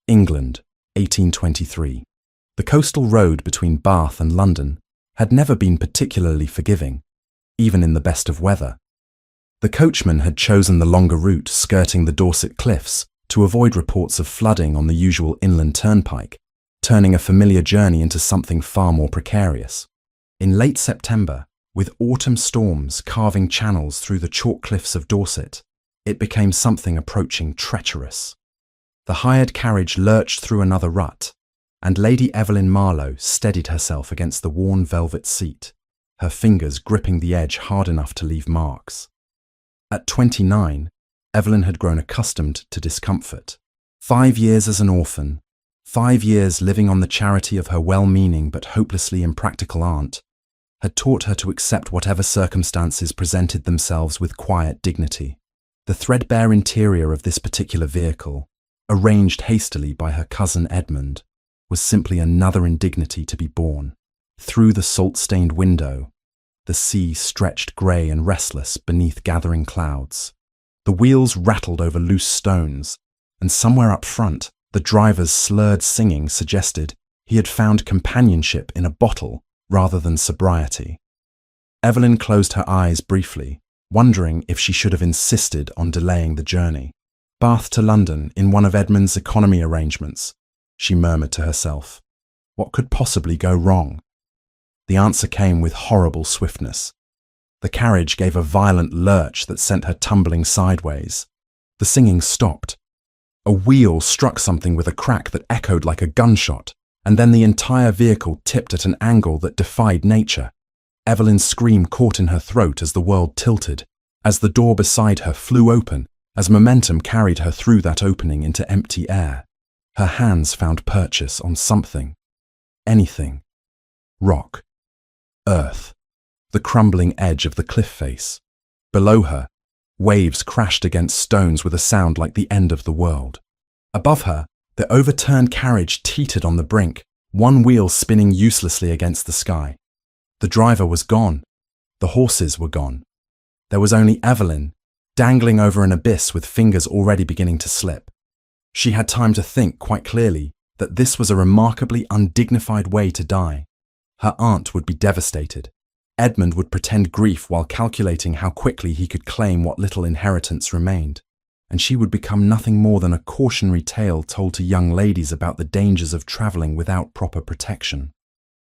England, 1823. The coastal road between Bath and London had never been particularly forgiving, even in the best of weather. The coachman had chosen the longer route skirting the Dorset cliffs to avoid reports of flooding on the usual inland turnpike, turning a familiar journey into something far more precarious. In late September, with autumn storms carving channels through the chalk cliffs of Dorset, it became something approaching treacherous. The hired carriage lurched through another rut, and Lady Evelyn Marlowe steadied herself against the worn velvet seat, her fingers gripping the edge hard enough to leave marks. At 29, Evelyn had grown accustomed to discomfort. 5 years as an orphan, 5 years living on the charity of her well-meaning but hopelessly impractical aunt, had taught her to accept whatever circumstances presented themselves with quiet dignity. The threadbare interior of this particular vehicle, arranged hastily by her cousin Edmund, was simply another indignity to be borne. Through the salt-stained window, the sea stretched grey and restless beneath gathering clouds. The wheels rattled over loose stones, and somewhere up front, the driver's slurred singing suggested he had found companionship in a bottle rather than sobriety. Evelyn closed her eyes briefly, wondering if she should have insisted on delaying the journey. Bath to London in one of Edmund's economy arrangements, she murmured to herself. What could possibly go wrong? The answer came with horrible swiftness. The carriage gave a violent lurch that sent her tumbling sideways. The singing stopped. A wheel struck something with a crack that echoed like a gunshot, and then the entire vehicle tipped at an angle that defied nature. Evelyn's scream caught in her throat as the world tilted, as the door beside her flew open, as momentum carried her through that opening into empty air. Her hands found purchase on something. Anything. Rock. Earth. The crumbling edge of the cliff face. Below her, waves crashed against stones with a sound like the end of the world. Above her, the overturned carriage teetered on the brink, one wheel spinning uselessly against the sky. The driver was gone. The horses were gone. There was only Evelyn, dangling over an abyss with fingers already beginning to slip. She had time to think quite clearly that this was a remarkably undignified way to die. Her aunt would be devastated. Edmund would pretend grief while calculating how quickly he could claim what little inheritance remained, and she would become nothing more than a cautionary tale told to young ladies about the dangers of travelling without proper protection.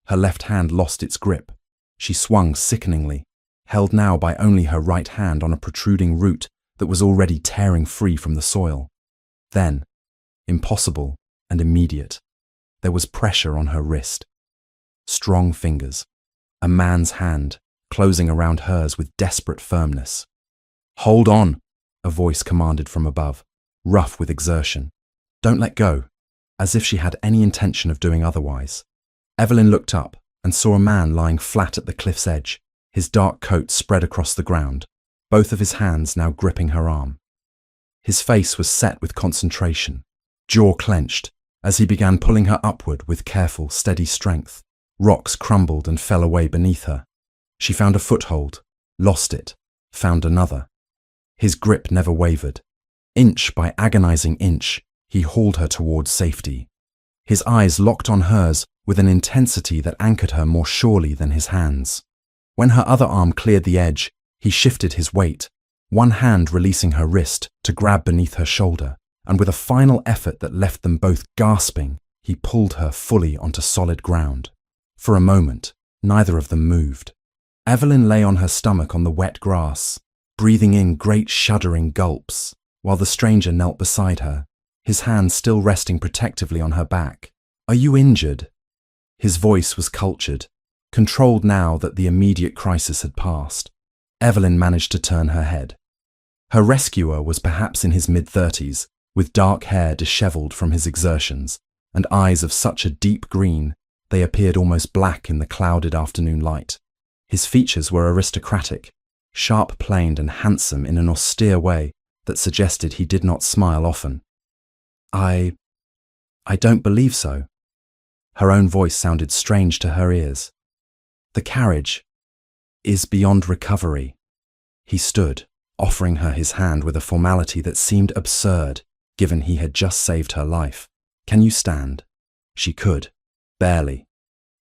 Her left hand lost its grip. She swung sickeningly, held now by only her right hand on a protruding root that was already tearing free from the soil. Then, impossible and immediate, there was pressure on her wrist. Strong fingers. A man's hand, closing around hers with desperate firmness. "Hold on," a voice commanded from above, rough with exertion. "Don't let go," as if she had any intention of doing otherwise. Evelyn looked up and saw a man lying flat at the cliff's edge, his dark coat spread across the ground, both of his hands now gripping her arm. His face was set with concentration, jaw clenched, as he began pulling her upward with careful, steady strength. Rocks crumbled and fell away beneath her. She found a foothold, lost it, found another. His grip never wavered. Inch by agonizing inch, he hauled her towards safety. His eyes locked on hers with an intensity that anchored her more surely than his hands. When her other arm cleared the edge, he shifted his weight, one hand releasing her wrist to grab beneath her shoulder, and with a final effort that left them both gasping, he pulled her fully onto solid ground. For a moment, neither of them moved. Evelyn lay on her stomach on the wet grass, breathing in great shuddering gulps, while the stranger knelt beside her, his hand still resting protectively on her back. "Are you injured?" His voice was cultured, controlled now that the immediate crisis had passed. Evelyn managed to turn her head. Her rescuer was perhaps in his mid-30s, with dark hair dishevelled from his exertions, and eyes of such a deep green they appeared almost black in the clouded afternoon light. His features were aristocratic, sharp-planed and handsome in an austere way that suggested he did not smile often. I don't believe so." Her own voice sounded strange to her ears. "The carriage is beyond recovery." He stood, offering her his hand with a formality that seemed absurd, given he had just saved her life. Can you stand? She could, barely.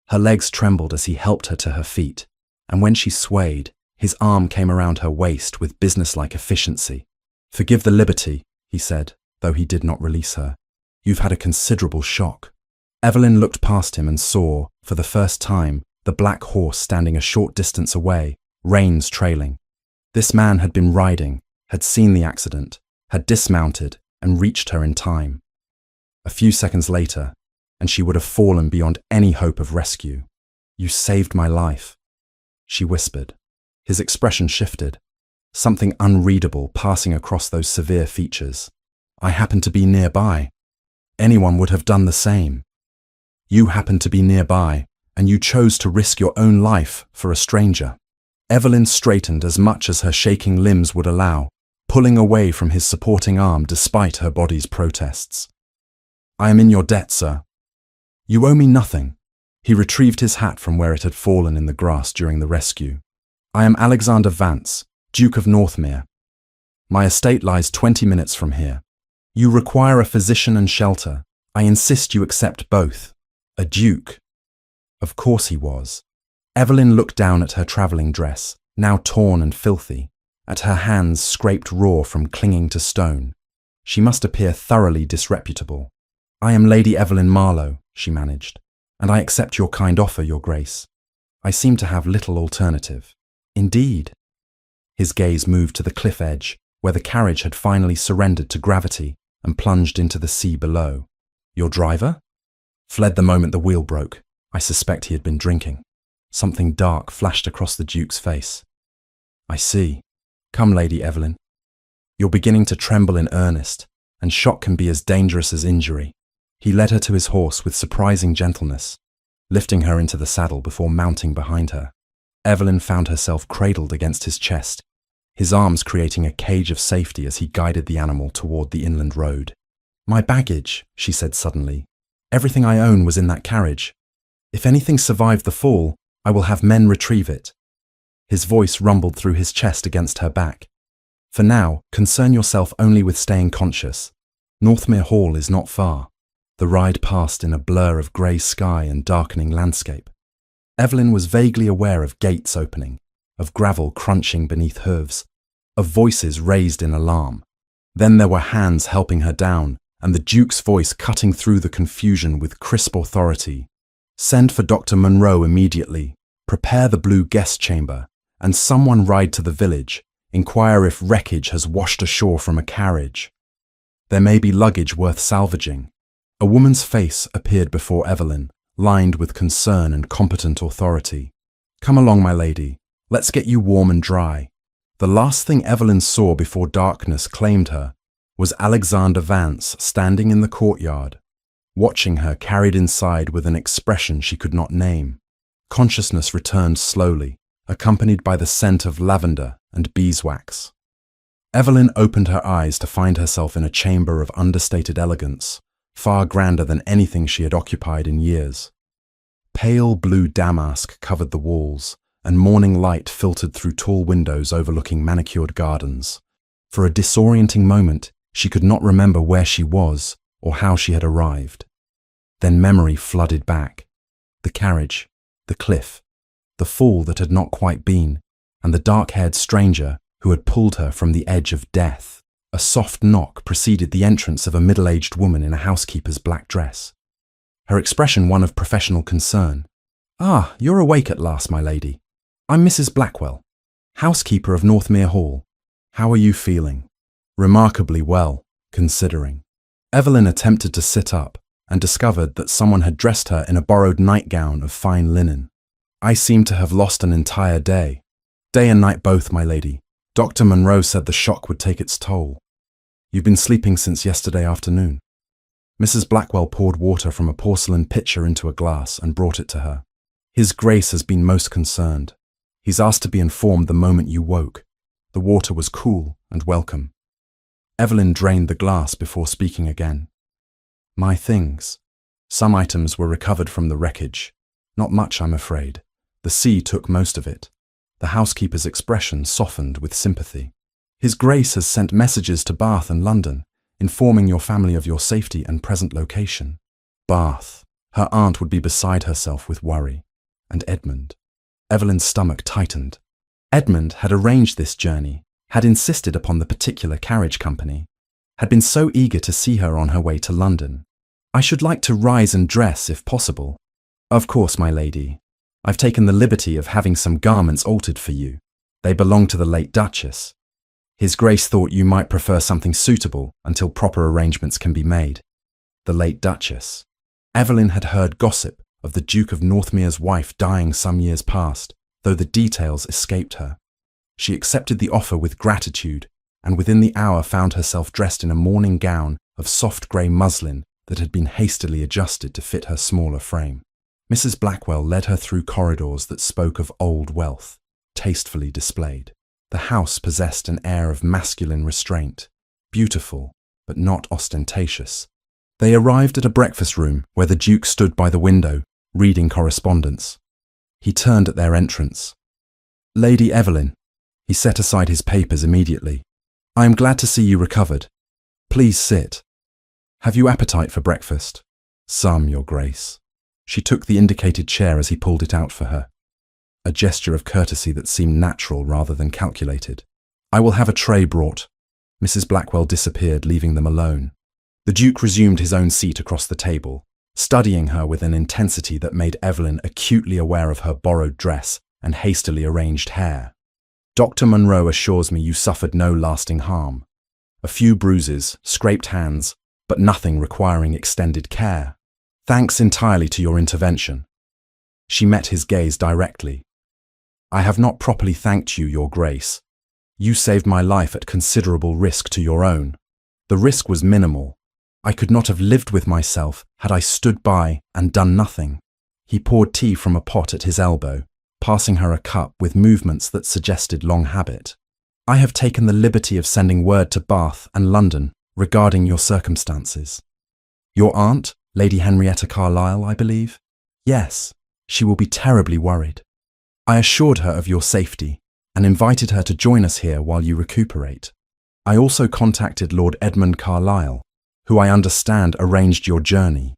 Her legs trembled as he helped her to her feet, and when she swayed, his arm came around her waist with businesslike efficiency. Forgive the liberty, he said, though he did not release her. You've had a considerable shock. Evelyn looked past him and saw, for the first time, the black horse standing a short distance away, reins trailing. This man had been riding, had seen the accident, had dismounted and reached her in time. A few seconds later, and she would have fallen beyond any hope of rescue. You saved my life, she whispered. His expression shifted, something unreadable passing across those severe features. I happened to be nearby. Anyone would have done the same. You happened to be nearby, and you chose to risk your own life for a stranger. Evelyn straightened as much as her shaking limbs would allow, pulling away from his supporting arm despite her body's protests. I am in your debt, sir. You owe me nothing. He retrieved his hat from where it had fallen in the grass during the rescue. I am Alexander Vance, Duke of Northmere. My estate lies 20 minutes from here. You require a physician and shelter. I insist you accept both. A duke. Of course he was. Evelyn looked down at her travelling dress, now torn and filthy, at her hands scraped raw from clinging to stone. She must appear thoroughly disreputable. I am Lady Evelyn Marlowe, she managed, and I accept your kind offer, Your Grace. I seem to have little alternative. Indeed. His gaze moved to the cliff edge, where the carriage had finally surrendered to gravity and plunged into the sea below. Your driver? Fled the moment the wheel broke. I suspect he had been drinking. Something dark flashed across the Duke's face. I see. Come, Lady Evelyn. You're beginning to tremble in earnest, and shock can be as dangerous as injury. He led her to his horse with surprising gentleness, lifting her into the saddle before mounting behind her. Evelyn found herself cradled against his chest, his arms creating a cage of safety as he guided the animal toward the inland road. My baggage, she said suddenly. Everything I own was in that carriage. If anything survived the fall, I will have men retrieve it. His voice rumbled through his chest against her back. For now, concern yourself only with staying conscious. Northmere Hall is not far. The ride passed in a blur of grey sky and darkening landscape. Evelyn was vaguely aware of gates opening, of gravel crunching beneath hooves, of voices raised in alarm. Then there were hands helping her down, and the Duke's voice cutting through the confusion with crisp authority. Send for Dr. Monroe immediately. Prepare the blue guest chamber, and someone ride to the village. Inquire if wreckage has washed ashore from a carriage. There may be luggage worth salvaging. A woman's face appeared before Evelyn, lined with concern and competent authority. Come along, my lady. Let's get you warm and dry. The last thing Evelyn saw before darkness claimed her was Alexander Vance standing in the courtyard, watching her carried inside with an expression she could not name. Consciousness returned slowly, accompanied by the scent of lavender and beeswax. Evelyn opened her eyes to find herself in a chamber of understated elegance, far grander than anything she had occupied in years. Pale blue damask covered the walls, and morning light filtered through tall windows overlooking manicured gardens. For a disorienting moment, she could not remember where she was or how she had arrived. Then memory flooded back. The carriage, the cliff, the fall that had not quite been, and the dark-haired stranger who had pulled her from the edge of death. A soft knock preceded the entrance of a middle-aged woman in a housekeeper's black dress. Her expression one of professional concern. Ah, you're awake at last, my lady. I'm Mrs. Blackwell, housekeeper of Northmere Hall. How are you feeling? Remarkably well, considering. Evelyn attempted to sit up and discovered that someone had dressed her in a borrowed nightgown of fine linen. I seem to have lost an entire day. Day and night both, my lady. Dr. Monroe said the shock would take its toll. You've been sleeping since yesterday afternoon. Mrs. Blackwell poured water from a porcelain pitcher into a glass and brought it to her. His Grace has been most concerned. He's asked to be informed the moment you woke. The water was cool and welcome. Evelyn drained the glass before speaking again. My things. Some items were recovered from the wreckage. Not much, I'm afraid. The sea took most of it. The housekeeper's expression softened with sympathy. His Grace has sent messages to Bath and London, informing your family of your safety and present location. Bath. Her aunt would be beside herself with worry. And Edmund. Evelyn's stomach tightened. Edmund had arranged this journey, had insisted upon the particular carriage company, had been so eager to see her on her way to London. I should like to rise and dress if possible. Of course, my lady. I've taken the liberty of having some garments altered for you. They belong to the late Duchess. His Grace thought you might prefer something suitable until proper arrangements can be made. The late Duchess. Evelyn had heard gossip of the Duke of Northmere's wife dying some years past, though the details escaped her. She accepted the offer with gratitude, and within the hour found herself dressed in a morning gown of soft grey muslin that had been hastily adjusted to fit her smaller frame. Mrs. Blackwell led her through corridors that spoke of old wealth, tastefully displayed. The house possessed an air of masculine restraint, beautiful but not ostentatious. They arrived at a breakfast room where the Duke stood by the window, reading correspondence. He turned at their entrance. Lady Evelyn. He set aside his papers immediately. I am glad to see you recovered. Please sit. Have you appetite for breakfast? Some, Your Grace. She took the indicated chair as he pulled it out for her. A gesture of courtesy that seemed natural rather than calculated. I will have a tray brought. Mrs. Blackwell disappeared, leaving them alone. The Duke resumed his own seat across the table, studying her with an intensity that made Evelyn acutely aware of her borrowed dress and hastily arranged hair. Dr. Munro assures me you suffered no lasting harm. A few bruises, scraped hands, but nothing requiring extended care. Thanks entirely to your intervention. She met his gaze directly. I have not properly thanked you, Your Grace. You saved my life at considerable risk to your own. The risk was minimal. I could not have lived with myself had I stood by and done nothing. He poured tea from a pot at his elbow, passing her a cup with movements that suggested long habit. I have taken the liberty of sending word to Bath and London regarding your circumstances. Your aunt, Lady Henrietta Carlisle, I believe? Yes, she will be terribly worried. I assured her of your safety and invited her to join us here while you recuperate. I also contacted Lord Edmund Carlisle, who I understand arranged your journey.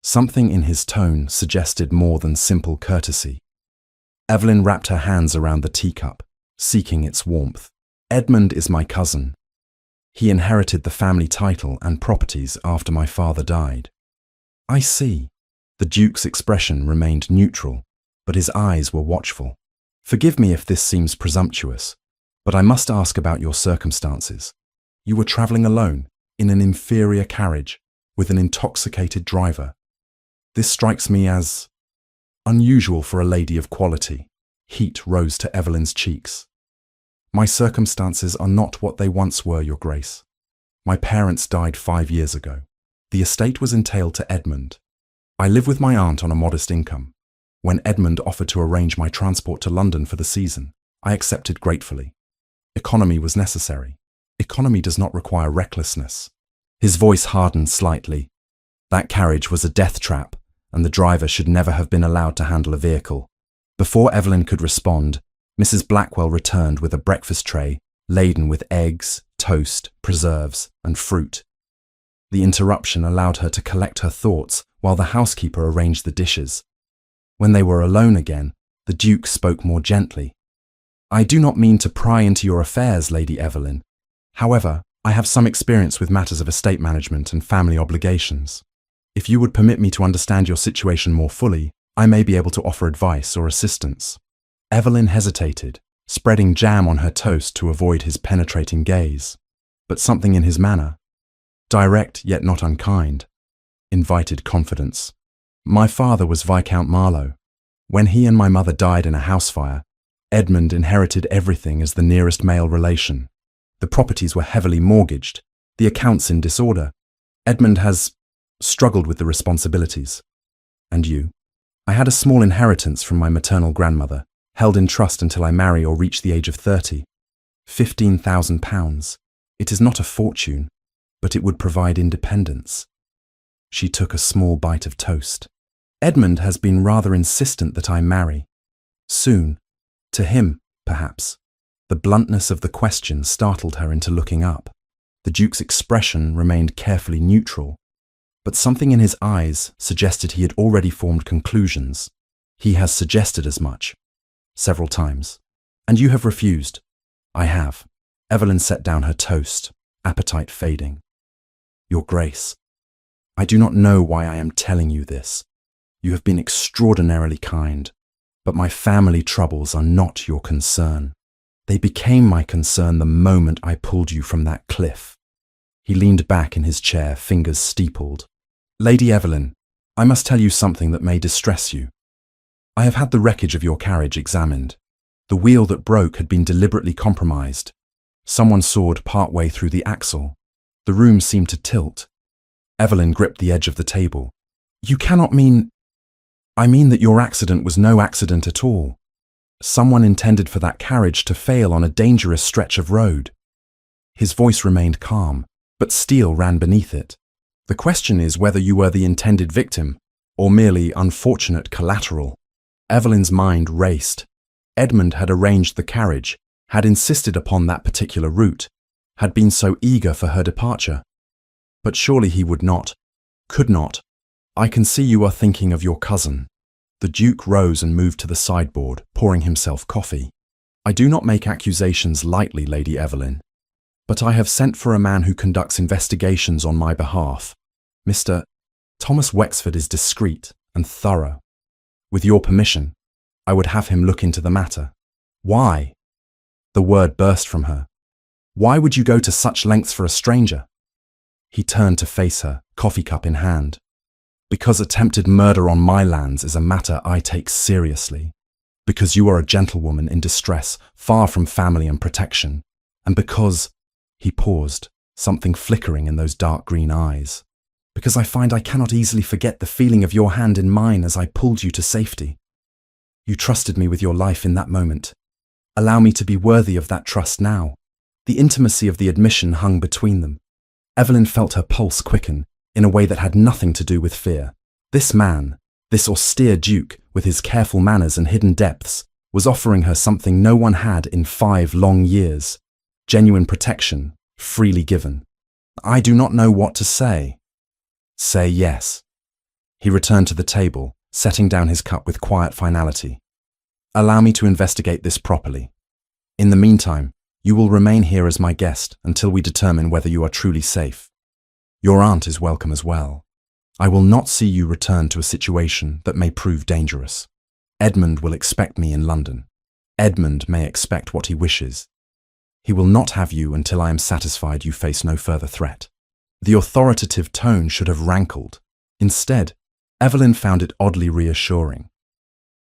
Something in his tone suggested more than simple courtesy. Evelyn wrapped her hands around the teacup, seeking its warmth. Edmund is my cousin. He inherited the family title and properties after my father died. I see. The Duke's expression remained neutral, but his eyes were watchful. Forgive me if this seems presumptuous, but I must ask about your circumstances. You were travelling alone, in an inferior carriage, with an intoxicated driver. This strikes me as unusual for a lady of quality. Heat rose to Evelyn's cheeks. My circumstances are not what they once were, Your Grace. My parents died 5 years ago. The estate was entailed to Edmund. I live with my aunt on a modest income. When Edmund offered to arrange my transport to London for the season, I accepted gratefully. Economy was necessary. Economy does not require recklessness. His voice hardened slightly. That carriage was a death trap, and the driver should never have been allowed to handle a vehicle. Before Evelyn could respond, Mrs. Blackwell returned with a breakfast tray laden with eggs, toast, preserves, and fruit. The interruption allowed her to collect her thoughts while the housekeeper arranged the dishes. When they were alone again, the Duke spoke more gently. I do not mean to pry into your affairs, Lady Evelyn. However, I have some experience with matters of estate management and family obligations. If you would permit me to understand your situation more fully, I may be able to offer advice or assistance. Evelyn hesitated, spreading jam on her toast to avoid his penetrating gaze. But something in his manner, direct yet not unkind, invited confidence. My father was Viscount Marlowe. When he and my mother died in a house fire, Edmund inherited everything as the nearest male relation. The properties were heavily mortgaged, the accounts in disorder. Edmund has struggled with the responsibilities. And you? I had a small inheritance from my maternal grandmother, held in trust until I marry or reach the age of 30. £15,000. It is not a fortune, but it would provide independence. She took a small bite of toast. Edmund has been rather insistent that I marry. Soon. To him, perhaps. The bluntness of the question startled her into looking up. The Duke's expression remained carefully neutral, but something in his eyes suggested he had already formed conclusions. He has suggested as much, several times. And you have refused. I have. Evelyn set down her toast, appetite fading. Your Grace, I do not know why I am telling you this. You have been extraordinarily kind, but my family troubles are not your concern. They became my concern the moment I pulled you from that cliff. He leaned back in his chair, fingers steepled. Lady Evelyn, I must tell you something that may distress you. I have had the wreckage of your carriage examined. The wheel that broke had been deliberately compromised. Someone sawed part way through the axle. The room seemed to tilt. Evelyn gripped the edge of the table. You cannot mean... I mean that your accident was no accident at all. Someone intended for that carriage to fail on a dangerous stretch of road. His voice remained calm, but steel ran beneath it. The question is whether you were the intended victim, or merely unfortunate collateral. Evelyn's mind raced. Edmund had arranged the carriage, had insisted upon that particular route, had been so eager for her departure. But surely he would not, could not. I can see you are thinking of your cousin. The Duke rose and moved to the sideboard, pouring himself coffee. I do not make accusations lightly, Lady Evelyn, but I have sent for a man who conducts investigations on my behalf. Mr. Thomas Wexford is discreet and thorough. With your permission, I would have him look into the matter. Why? The word burst from her. Why would you go to such lengths for a stranger? He turned to face her, coffee cup in hand. Because attempted murder on my lands is a matter I take seriously. Because you are a gentlewoman in distress, far from family and protection. And because, he paused, something flickering in those dark green eyes. Because I find I cannot easily forget the feeling of your hand in mine as I pulled you to safety. You trusted me with your life in that moment. Allow me to be worthy of that trust now. The intimacy of the admission hung between them. Evelyn felt her pulse quicken in a way that had nothing to do with fear. This man, this austere Duke, with his careful manners and hidden depths, was offering her something no one had in 5 long years. Genuine protection, freely given. I do not know what to say. Say yes. He returned to the table, setting down his cup with quiet finality. Allow me to investigate this properly. In the meantime, you will remain here as my guest until we determine whether you are truly safe. Your aunt is welcome as well. I will not see you return to a situation that may prove dangerous. Edmund will expect me in London. Edmund may expect what he wishes. He will not have you until I am satisfied you face no further threat. The authoritative tone should have rankled. Instead, Evelyn found it oddly reassuring.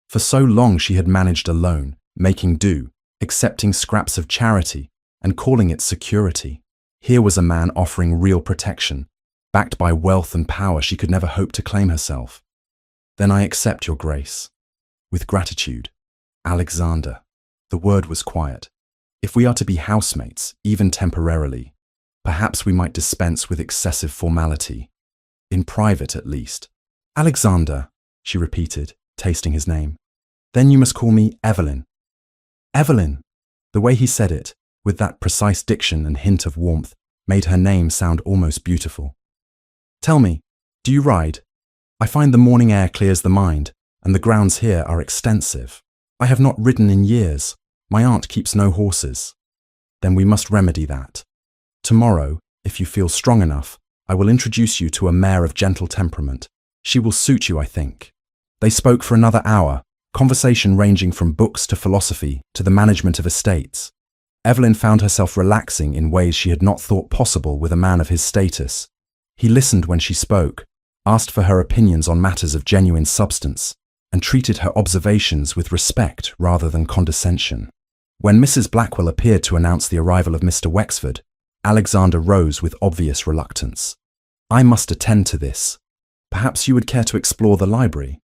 For so long she had managed alone, making do, accepting scraps of charity, and calling it security. Here was a man offering real protection, backed by wealth and power she could never hope to claim herself. Then I accept your grace. With gratitude. Alexander. The word was quiet. If we are to be housemates, even temporarily, perhaps we might dispense with excessive formality. In private, at least. Alexander, she repeated, tasting his name. Then you must call me Evelyn. Evelyn! The way he said it, with that precise diction and hint of warmth, made her name sound almost beautiful. Tell me, do you ride? I find the morning air clears the mind, and the grounds here are extensive. I have not ridden in years. My aunt keeps no horses. Then we must remedy that. Tomorrow, if you feel strong enough, I will introduce you to a mare of gentle temperament. She will suit you, I think. They spoke for another hour, conversation ranging from books to philosophy to the management of estates. Evelyn found herself relaxing in ways she had not thought possible with a man of his status. He listened when she spoke, asked for her opinions on matters of genuine substance, and treated her observations with respect rather than condescension. When Mrs. Blackwell appeared to announce the arrival of Mr. Wexford, Alexander rose with obvious reluctance. I must attend to this. Perhaps you would care to explore the library.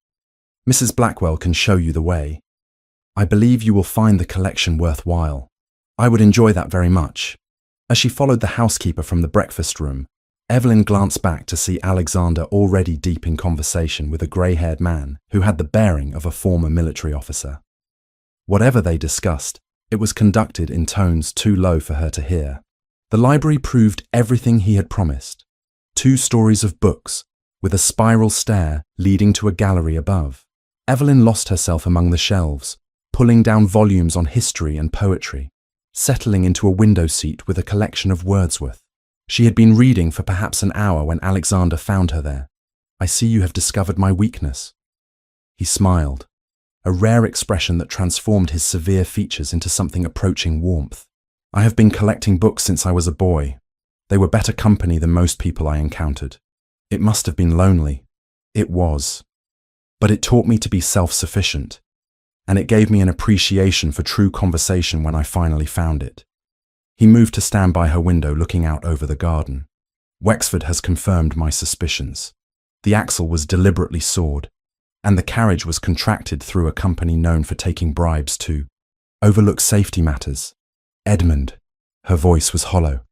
Mrs. Blackwell can show you the way. I believe you will find the collection worthwhile. I would enjoy that very much. As she followed the housekeeper from the breakfast room, Evelyn glanced back to see Alexander already deep in conversation with a grey-haired man who had the bearing of a former military officer. Whatever they discussed, it was conducted in tones too low for her to hear. The library proved everything he had promised. 2 stories of books, with a spiral stair leading to a gallery above. Evelyn lost herself among the shelves, pulling down volumes on history and poetry, settling into a window seat with a collection of Wordsworth. She had been reading for perhaps an hour when Alexander found her there. "I see you have discovered my weakness." He smiled, a rare expression that transformed his severe features into something approaching warmth. "I have been collecting books since I was a boy. They were better company than most people I encountered. It must have been lonely." It was. But it taught me to be self-sufficient, and it gave me an appreciation for true conversation when I finally found it. He moved to stand by her window looking out over the garden. "Wexford has confirmed my suspicions. The axle was deliberately sawed, and the carriage was contracted through a company known for taking bribes to overlook safety matters. Edmund," her voice was hollow.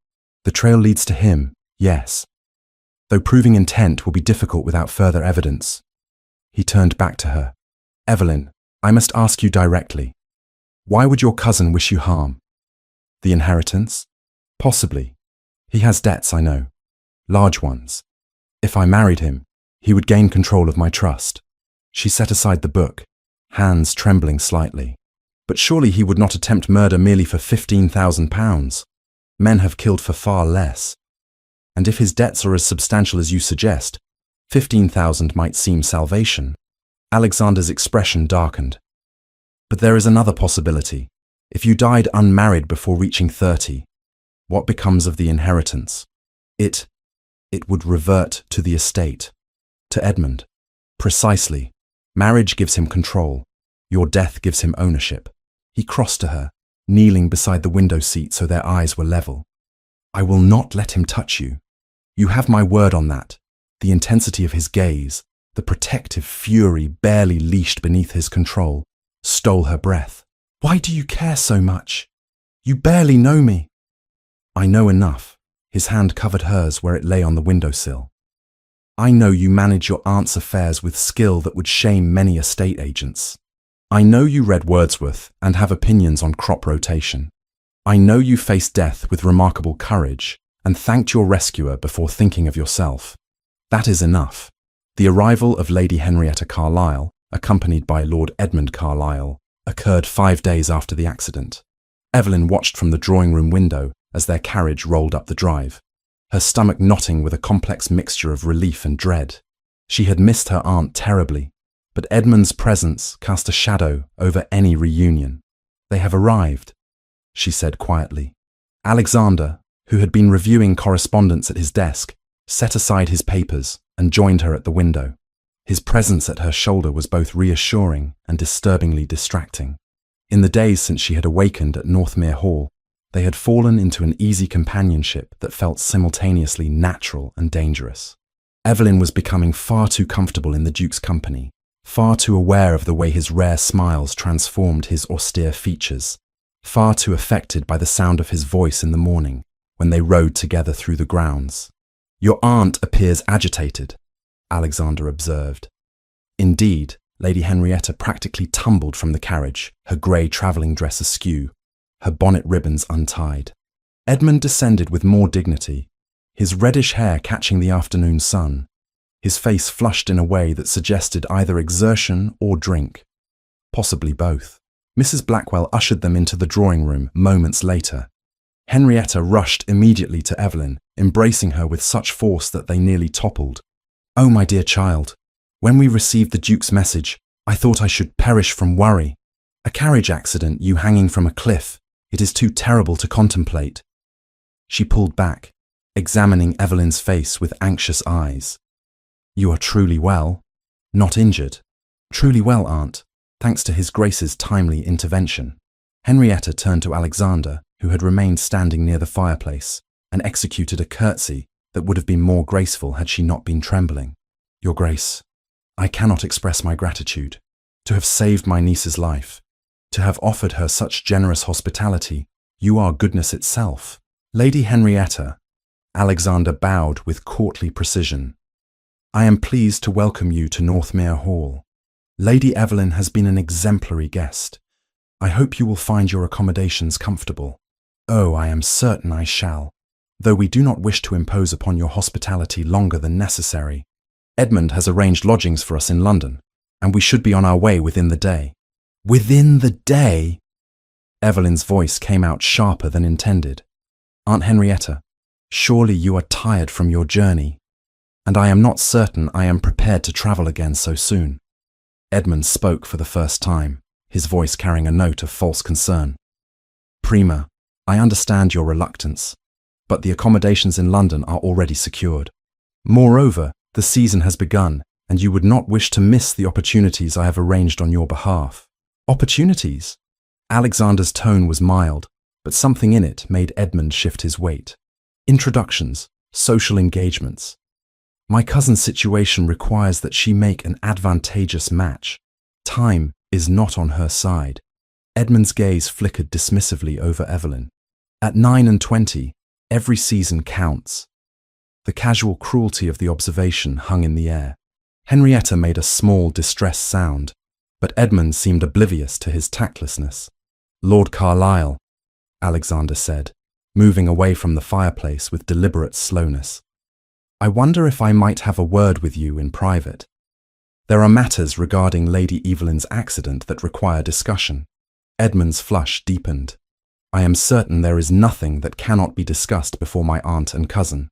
"The trail leads to him, yes, though proving intent will be difficult without further evidence." He turned back to her. "Evelyn, I must ask you directly. Why would your cousin wish you harm? The inheritance? Possibly. He has debts, I know. Large ones. If I married him, he would gain control of my trust." She set aside the book, hands trembling slightly. "But surely he would not attempt murder merely for £15,000. Men have killed for far less. And if his debts are as substantial as you suggest, 15,000 might seem salvation." Alexander's expression darkened. "But there is another possibility. If you died unmarried before reaching 30, what becomes of the inheritance? It would revert to the estate, to Edmund." "Precisely. Marriage gives him control. Your death gives him ownership." He crossed to her, kneeling beside the window seat so their eyes were level. "I will not let him touch you. You have my word on that." The intensity of his gaze, the protective fury barely leashed beneath his control, stole her breath. "Why do you care so much? You barely know me." "I know enough." His hand covered hers where it lay on the windowsill. "I know you manage your aunt's affairs with skill that would shame many estate agents. I know you read Wordsworth and have opinions on crop rotation. I know you faced death with remarkable courage and thanked your rescuer before thinking of yourself. That is enough." The arrival of Lady Henrietta Carlisle, accompanied by Lord Edmund Carlisle, occurred 5 days after the accident. Evelyn watched from the drawing-room window as their carriage rolled up the drive, her stomach knotting with a complex mixture of relief and dread. She had missed her aunt terribly, but Edmund's presence cast a shadow over any reunion. "They have arrived," she said quietly. Alexander, who had been reviewing correspondence at his desk, set aside his papers and joined her at the window. His presence at her shoulder was both reassuring and disturbingly distracting. In the days since she had awakened at Northmere Hall, they had fallen into an easy companionship that felt simultaneously natural and dangerous. Evelyn was becoming far too comfortable in the Duke's company, far too aware of the way his rare smiles transformed his austere features, far too affected by the sound of his voice in the morning when they rode together through the grounds. "Your aunt appears agitated," Alexander observed. Indeed, Lady Henrietta practically tumbled from the carriage, her grey travelling dress askew, her bonnet ribbons untied. Edmund descended with more dignity, his reddish hair catching the afternoon sun, his face flushed in a way that suggested either exertion or drink, possibly both. Mrs. Blackwell ushered them into the drawing-room moments later. Henrietta rushed immediately to Evelyn, embracing her with such force that they nearly toppled. "Oh, my dear child, when we received the Duke's message, I thought I should perish from worry. A carriage accident, you hanging from a cliff. It is too terrible to contemplate." She pulled back, examining Evelyn's face with anxious eyes. "You are truly well? Not injured?" "Truly well, Aunt, thanks to His Grace's timely intervention." Henrietta turned to Alexander, who had remained standing near the fireplace, and executed a curtsy that would have been more graceful had she not been trembling. "Your Grace, I cannot express my gratitude. To have saved my niece's life, to have offered her such generous hospitality, you are goodness itself." "Lady Henrietta," Alexander bowed with courtly precision, "I am pleased to welcome you to Northmere Hall. Lady Evelyn has been an exemplary guest. I hope you will find your accommodations comfortable." "Oh, I am certain I shall." though we do not wish to impose upon your hospitality longer than necessary. Edmund has arranged lodgings for us in London, and we should be on our way within the day." "Within the day?" Evelyn's voice came out sharper than intended. "Aunt Henrietta, surely you are tired from your journey, and I am not certain I am prepared to travel again so soon." Edmund spoke for the first time, his voice carrying a note of false concern. "Prima, I understand your reluctance, but the accommodations in London are already secured. Moreover, the season has begun, and you would not wish to miss the opportunities I have arranged on your behalf." "Opportunities?" Alexander's tone was mild, but something in it made Edmund shift his weight. "Introductions, social engagements. My cousin's situation requires that she make an advantageous match. Time is not on her side." Edmund's gaze flickered dismissively over Evelyn. "At 9 and 20, every season counts." The casual cruelty of the observation hung in the air. Henrietta made a small, distressed sound, but Edmund seemed oblivious to his tactlessness. "Lord Carlisle," Alexander said, moving away from the fireplace with deliberate slowness. "I wonder if I might have a word with you in private. There are matters regarding Lady Evelyn's accident that require discussion." Edmund's flush deepened. "I am certain there is nothing that cannot be discussed before my aunt and cousin.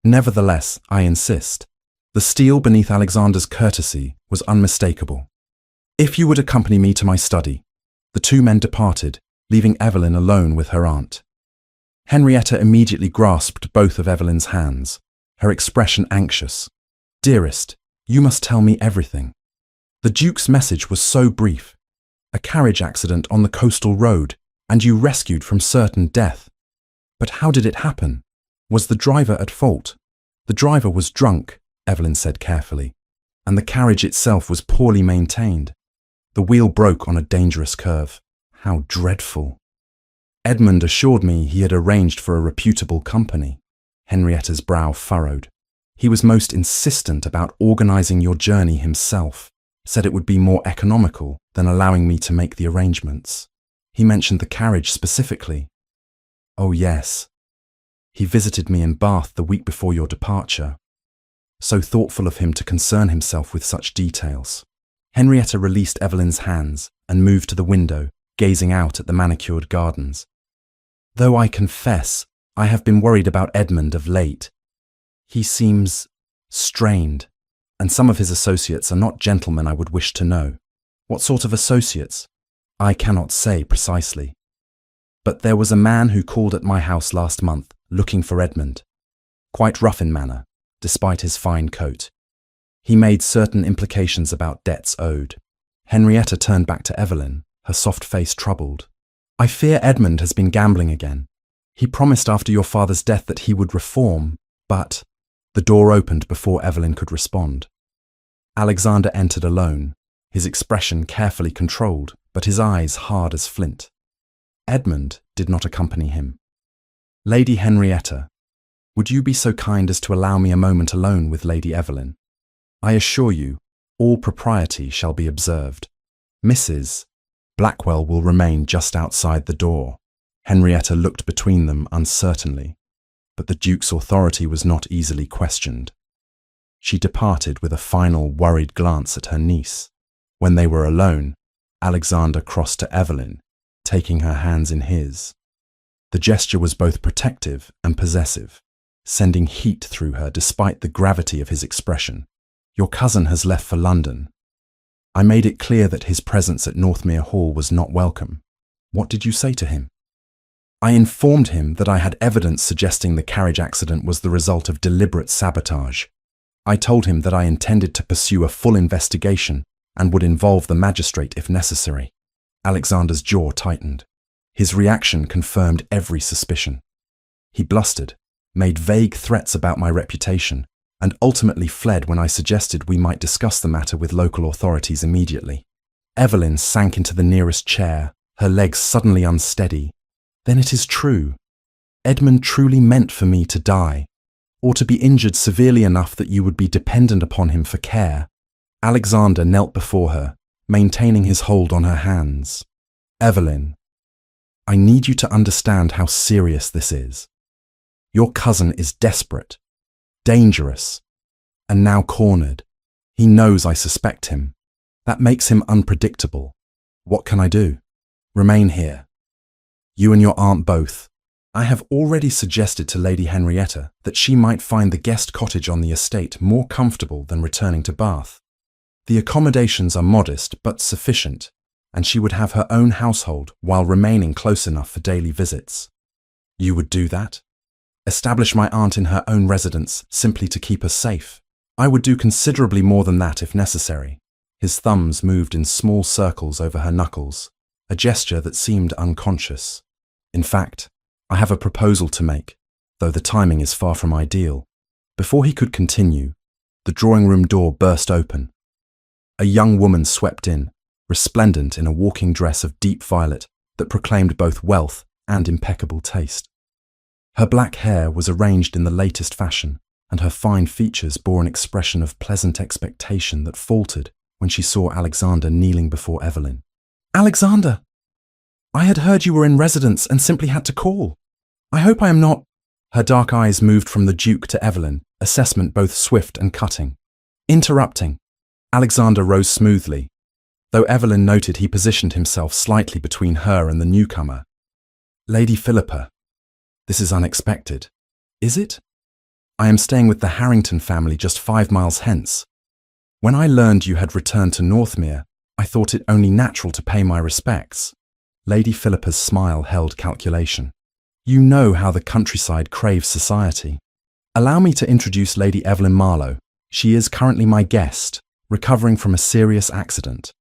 Nevertheless, I insist." The steel beneath Alexander's courtesy was unmistakable. "If you would accompany me to my study." The two men departed, leaving Evelyn alone with her aunt. Henrietta immediately grasped both of Evelyn's hands, her expression anxious. "Dearest, you must tell me everything." The Duke's message was so brief. A carriage accident on the coastal road, and you rescued from certain death. But how did it happen? Was the driver at fault? "The driver was drunk," Evelyn said carefully, "and the carriage itself was poorly maintained. The wheel broke on a dangerous curve." "How dreadful." "Edmund assured me he had arranged for a reputable company." Henrietta's brow furrowed. "He was most insistent about organizing your journey himself, said it would be more economical than allowing me to make the arrangements. He mentioned the carriage specifically." "Oh yes. He visited me in Bath the week before your departure. So thoughtful of him to concern himself with such details." Henrietta released Evelyn's hands and moved to the window, gazing out at the manicured gardens. "Though I confess, I have been worried about Edmund of late. He seems strained, and some of his associates are not gentlemen I would wish to know." "What sort of associates?" "I cannot say precisely. But there was a man who called at my house last month, looking for Edmund. Quite rough in manner, despite his fine coat. He made certain implications about debts owed." Henrietta turned back to Evelyn, her soft face troubled. "I fear Edmund has been gambling again. He promised after your father's death that he would reform, but—" The door opened before Evelyn could respond. Alexander entered alone, his expression carefully controlled, but his eyes hard as flint. Edmund did not accompany him. "Lady Henrietta, would you be so kind as to allow me a moment alone with Lady Evelyn? I assure you, all propriety shall be observed. Mrs. Blackwell will remain just outside the door." Henrietta looked between them uncertainly, but the Duke's authority was not easily questioned. She departed with a final worried glance at her niece. When they were alone, Alexander crossed to Evelyn, taking her hands in his. The gesture was both protective and possessive, sending heat through her despite the gravity of his expression. "Your cousin has left for London. I made it clear that his presence at Northmere Hall was not welcome." "What did you say to him?" "I informed him that I had evidence suggesting the carriage accident was the result of deliberate sabotage. I told him that I intended to pursue a full investigation and would involve the magistrate if necessary." Alexander's jaw tightened. His reaction confirmed every suspicion. He blustered, made vague threats about my reputation, and ultimately fled when I suggested we might discuss the matter with local authorities immediately. Evelyn sank into the nearest chair, her legs suddenly unsteady. "Then it is true. Edmund truly meant for me to die, or to be injured severely enough that you would be dependent upon him for care." Alexander knelt before her, maintaining his hold on her hands. "Evelyn, I need you to understand how serious this is. Your cousin is desperate, dangerous, and now cornered. He knows I suspect him. That makes him unpredictable. What can I do? Remain here. You and your aunt both. I have already suggested to Lady Henrietta that she might find the guest cottage on the estate more comfortable than returning to Bath. The accommodations are modest but sufficient, and she would have her own household while remaining close enough for daily visits. You would do that? Establish my aunt in her own residence simply to keep her safe? I would do considerably more than that if necessary. His thumbs moved in small circles over her knuckles, a gesture that seemed unconscious. In fact, I have a proposal to make, though the timing is far from ideal. Before he could continue, the drawing room door burst open. A young woman swept in, resplendent in a walking dress of deep violet that proclaimed both wealth and impeccable taste. Her black hair was arranged in the latest fashion, and her fine features bore an expression of pleasant expectation that faltered when she saw Alexander kneeling before Evelyn. "Alexander! I had heard you were in residence and simply had to call. I hope I am not—" Her dark eyes moved from the Duke to Evelyn, assessment both swift and cutting. Interrupting, Alexander rose smoothly, though Evelyn noted he positioned himself slightly between her and the newcomer. "Lady Philippa, this is unexpected. Is it? I am staying with the Harrington family just 5 miles hence. When I learned you had returned to Northmere, I thought it only natural to pay my respects." Lady Philippa's smile held calculation. "You know how the countryside craves society. Allow me to introduce Lady Evelyn Marlowe. She is currently my guest, recovering from a serious accident."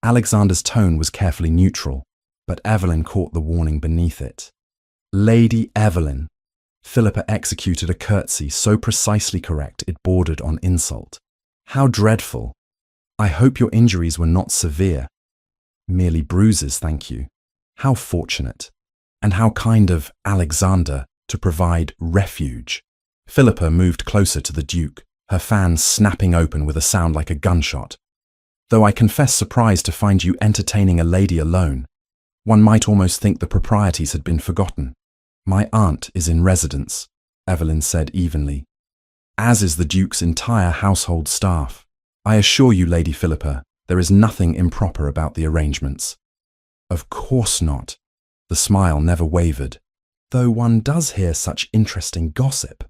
Alexander's tone was carefully neutral, but Evelyn caught the warning beneath it. "Lady Evelyn." Philippa executed a curtsy so precisely correct it bordered on insult. "How dreadful. I hope your injuries were not severe." "Merely bruises, thank you." "How fortunate. And how kind of Alexander to provide refuge." Philippa moved closer to the Duke, her fan snapping open with a sound like a gunshot. "Though I confess surprised to find you entertaining a lady alone. One might almost think the proprieties had been forgotten." "My aunt is in residence," Evelyn said evenly, "as is the Duke's entire household staff. I assure you, Lady Philippa, there is nothing improper about the arrangements." "Of course not." The smile never wavered, though one does hear such interesting gossip.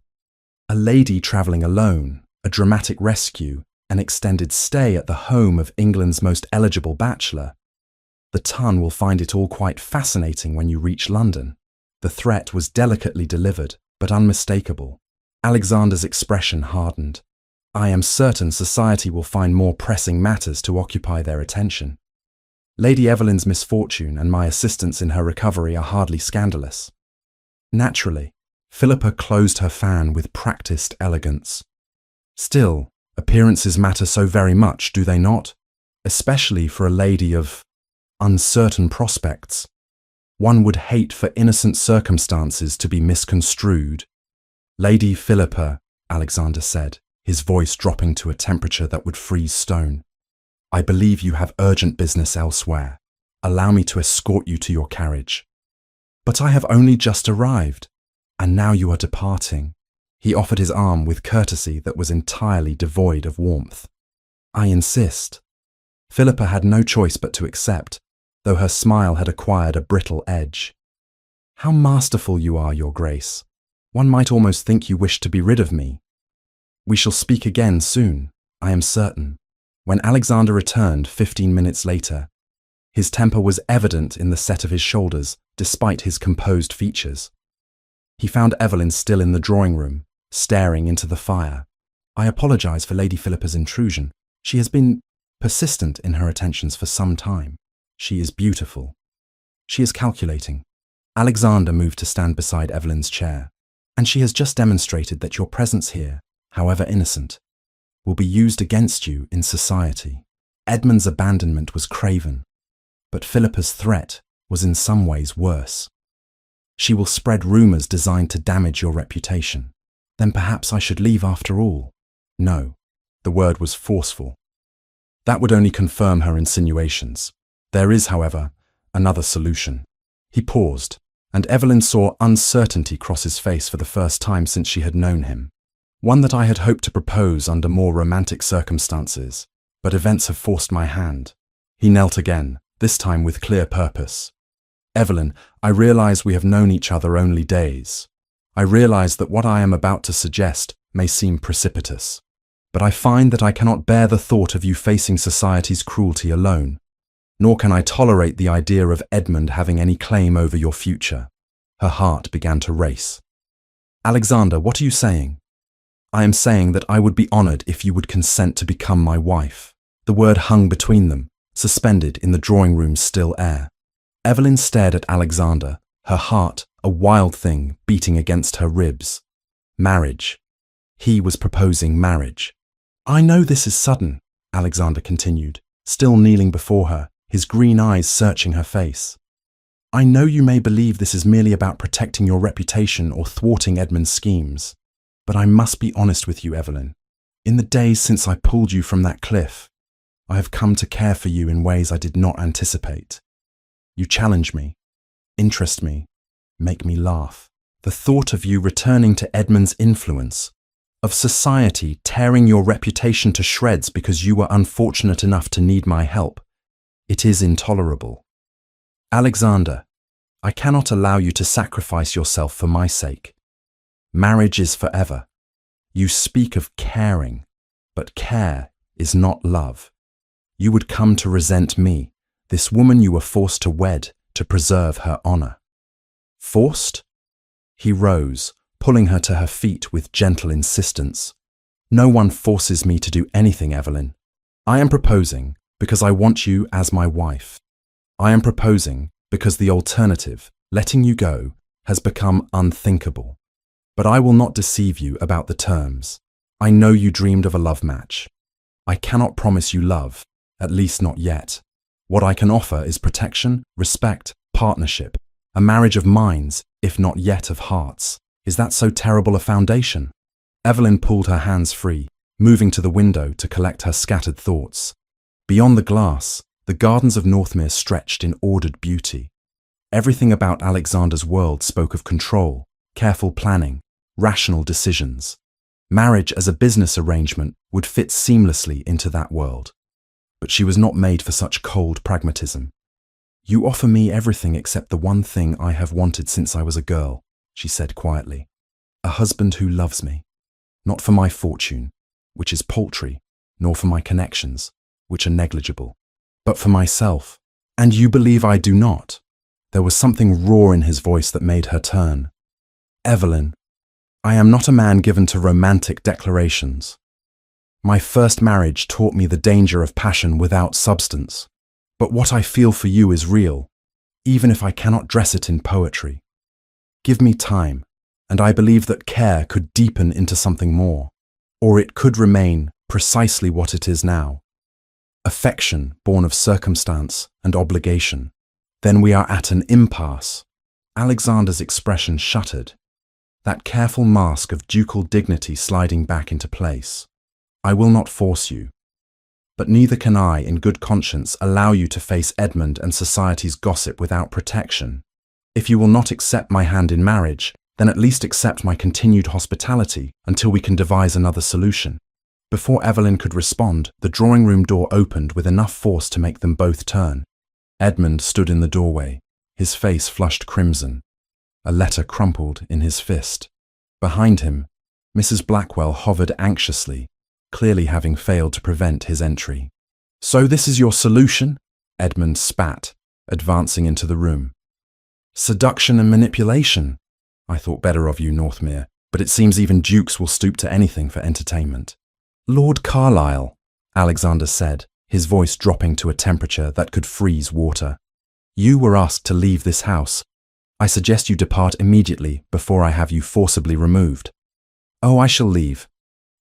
A lady travelling alone, a dramatic rescue, an extended stay at the home of England's most eligible bachelor. The ton will find it all quite fascinating when you reach London. The threat was delicately delivered, but unmistakable. Alexander's expression hardened. "I am certain society will find more pressing matters to occupy their attention. Lady Evelyn's misfortune and my assistance in her recovery are hardly scandalous." Naturally, Philippa closed her fan with practiced elegance. "Still, appearances matter so very much, do they not? Especially for a lady of uncertain prospects. One would hate for innocent circumstances to be misconstrued." "Lady Philippa," Alexander said, his voice dropping to a temperature that would freeze stone, "I believe you have urgent business elsewhere. Allow me to escort you to your carriage." "But I have only just arrived, and now you are departing." He offered his arm with courtesy that was entirely devoid of warmth. "I insist." Philippa had no choice but to accept, though her smile had acquired a brittle edge. "How masterful you are, Your Grace. One might almost think you wish to be rid of me. We shall speak again soon, I am certain." When Alexander returned 15 minutes later, his temper was evident in the set of his shoulders, despite his composed features. He found Evelyn still in the drawing room, staring into the fire. "I apologize for Lady Philippa's intrusion. She has been persistent in her attentions for some time. She is beautiful. She is calculating." Alexander moved to stand beside Evelyn's chair. "And she has just demonstrated that your presence here, however innocent, will be used against you in society. Edmund's abandonment was craven, but Philippa's threat was in some ways worse. She will spread rumours designed to damage your reputation. Then perhaps I should leave after all." "No." The word was forceful. "That would only confirm her insinuations. There is, however, another solution." He paused, and Evelyn saw uncertainty cross his face for the first time since she had known him. One that I had hoped to propose under more romantic circumstances, but events have forced my hand. He knelt again, this time with clear purpose. Evelyn, I realize we have known each other only days. I realize that what I am about to suggest may seem precipitous, but I find that I cannot bear the thought of you facing society's cruelty alone, nor can I tolerate the idea of Edmund having any claim over your future. Her heart began to race. Alexander, what are you saying? I am saying that I would be honored if you would consent to become my wife. The word hung between them, suspended in the drawing room's still air. Evelyn stared at Alexander, her heart, a wild thing, beating against her ribs. Marriage. He was proposing marriage. I know this is sudden, Alexander continued, still kneeling before her, his green eyes searching her face. I know you may believe this is merely about protecting your reputation or thwarting Edmund's schemes, but I must be honest with you, Evelyn. In the days since I pulled you from that cliff, I have come to care for you in ways I did not anticipate. You challenge me, interest me, make me laugh. The thought of you returning to Edmund's influence, of society tearing your reputation to shreds because you were unfortunate enough to need my help, it is intolerable. Alexander, I cannot allow you to sacrifice yourself for my sake. Marriage is forever. You speak of caring, but care is not love. You would come to resent me, this woman you were forced to wed to preserve her honor. Forced? He rose, pulling her to her feet with gentle insistence. No one forces me to do anything, Evelyn. I am proposing because I want you as my wife. I am proposing because the alternative, letting you go, has become unthinkable. But I will not deceive you about the terms. I know you dreamed of a love match. I cannot promise you love, at least not yet. What I can offer is protection, respect, partnership, a marriage of minds, if not yet of hearts. Is that so terrible a foundation? Evelyn pulled her hands free, moving to the window to collect her scattered thoughts. Beyond the glass, the gardens of Northmere stretched in ordered beauty. Everything about Alexander's world spoke of control, careful planning, rational decisions. Marriage as a business arrangement would fit seamlessly into that world. But she was not made for such cold pragmatism. You offer me everything except the one thing I have wanted since I was a girl, she said quietly. A husband who loves me. Not for my fortune, which is paltry, nor for my connections, which are negligible, but for myself. And you believe I do not? There was something raw in his voice that made her turn. Evelyn, I am not a man given to romantic declarations. My first marriage taught me the danger of passion without substance. But what I feel for you is real, even if I cannot dress it in poetry. Give me time, and I believe that care could deepen into something more, or it could remain precisely what it is now. Affection born of circumstance and obligation. Then we are at an impasse. Alexander's expression shuttered, that careful mask of ducal dignity sliding back into place. I will not force you, but neither can I, in good conscience, allow you to face Edmund and society's gossip without protection. If you will not accept my hand in marriage, then at least accept my continued hospitality until we can devise another solution. Before Evelyn could respond, the drawing room door opened with enough force to make them both turn. Edmund stood in the doorway, his face flushed crimson, a letter crumpled in his fist. Behind him, Mrs. Blackwell hovered anxiously, clearly having failed to prevent his entry. So this is your solution? Edmund spat, advancing into the room. Seduction and manipulation. I thought better of you, Northmere, but it seems even dukes will stoop to anything for entertainment. Lord Carlisle, Alexander said, his voice dropping to a temperature that could freeze water. You were asked to leave this house. I suggest you depart immediately before I have you forcibly removed. Oh, I shall leave,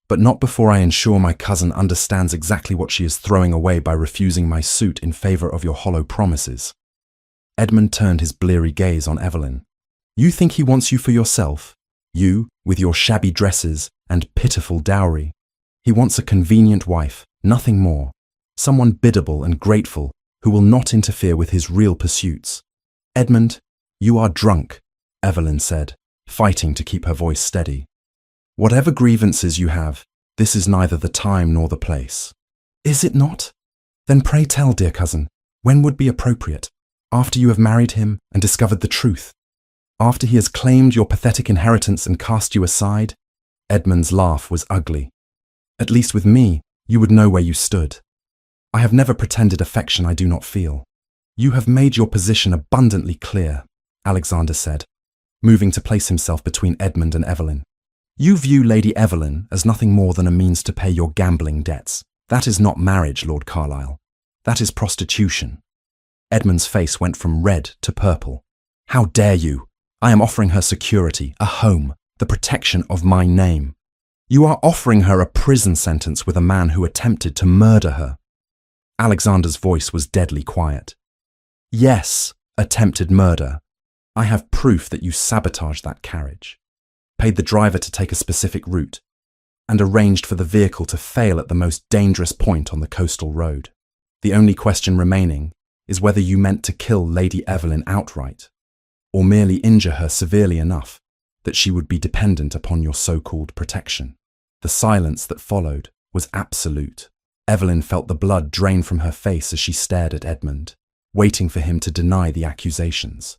but not before I ensure my cousin understands exactly what she is throwing away by refusing my suit in favor of your hollow promises. Edmund turned his bleary gaze on Evelyn. You think he wants you for yourself? You, with your shabby dresses and pitiful dowry. He wants a convenient wife, nothing more. Someone biddable and grateful who will not interfere with his real pursuits. Edmund, You are drunk, Evelyn said, fighting to keep her voice steady. Whatever grievances you have, this is neither the time nor the place. Is it not? Then pray tell, dear cousin, when would be appropriate? After you have married him and discovered the truth? After he has claimed your pathetic inheritance and cast you aside? Edmund's laugh was ugly. At least with me, you would know where you stood. I have never pretended affection I do not feel. You have made your position abundantly clear, Alexander said, moving to place himself between Edmund and Evelyn. You view Lady Evelyn as nothing more than a means to pay your gambling debts. That is not marriage, Lord Carlisle. That is prostitution. Edmund's face went from red to purple. How dare you? I am offering her security, a home, the protection of my name. You are offering her a prison sentence with a man who attempted to murder her. Alexander's voice was deadly quiet. Yes, attempted murder. I have proof that you sabotaged that carriage, paid the driver to take a specific route, and arranged for the vehicle to fail at the most dangerous point on the coastal road. The only question remaining is whether you meant to kill Lady Evelyn outright, or merely injure her severely enough that she would be dependent upon your so-called protection. The silence that followed was absolute. Evelyn felt the blood drain from her face as she stared at Edmund, waiting for him to deny the accusations.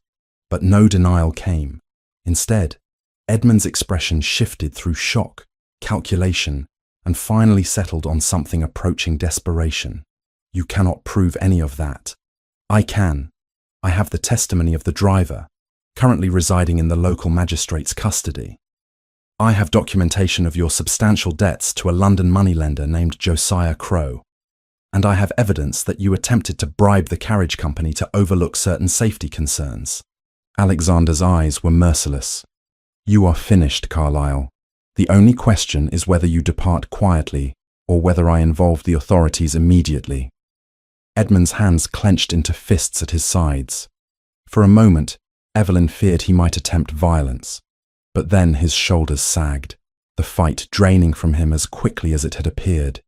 But no denial came. Instead, Edmund's expression shifted through shock, calculation, and finally settled on something approaching desperation. You cannot prove any of that. I can. I have the testimony of the driver, currently residing in the local magistrate's custody. I have documentation of your substantial debts to a London moneylender named Josiah Crowe, and I have evidence that you attempted to bribe the carriage company to overlook certain safety concerns. Alexander's eyes were merciless. You are finished, Carlyle. The only question is whether you depart quietly or whether I involve the authorities immediately. Edmund's hands clenched into fists at his sides. For a moment, Evelyn feared he might attempt violence, but then his shoulders sagged, the fight draining from him as quickly as it had appeared.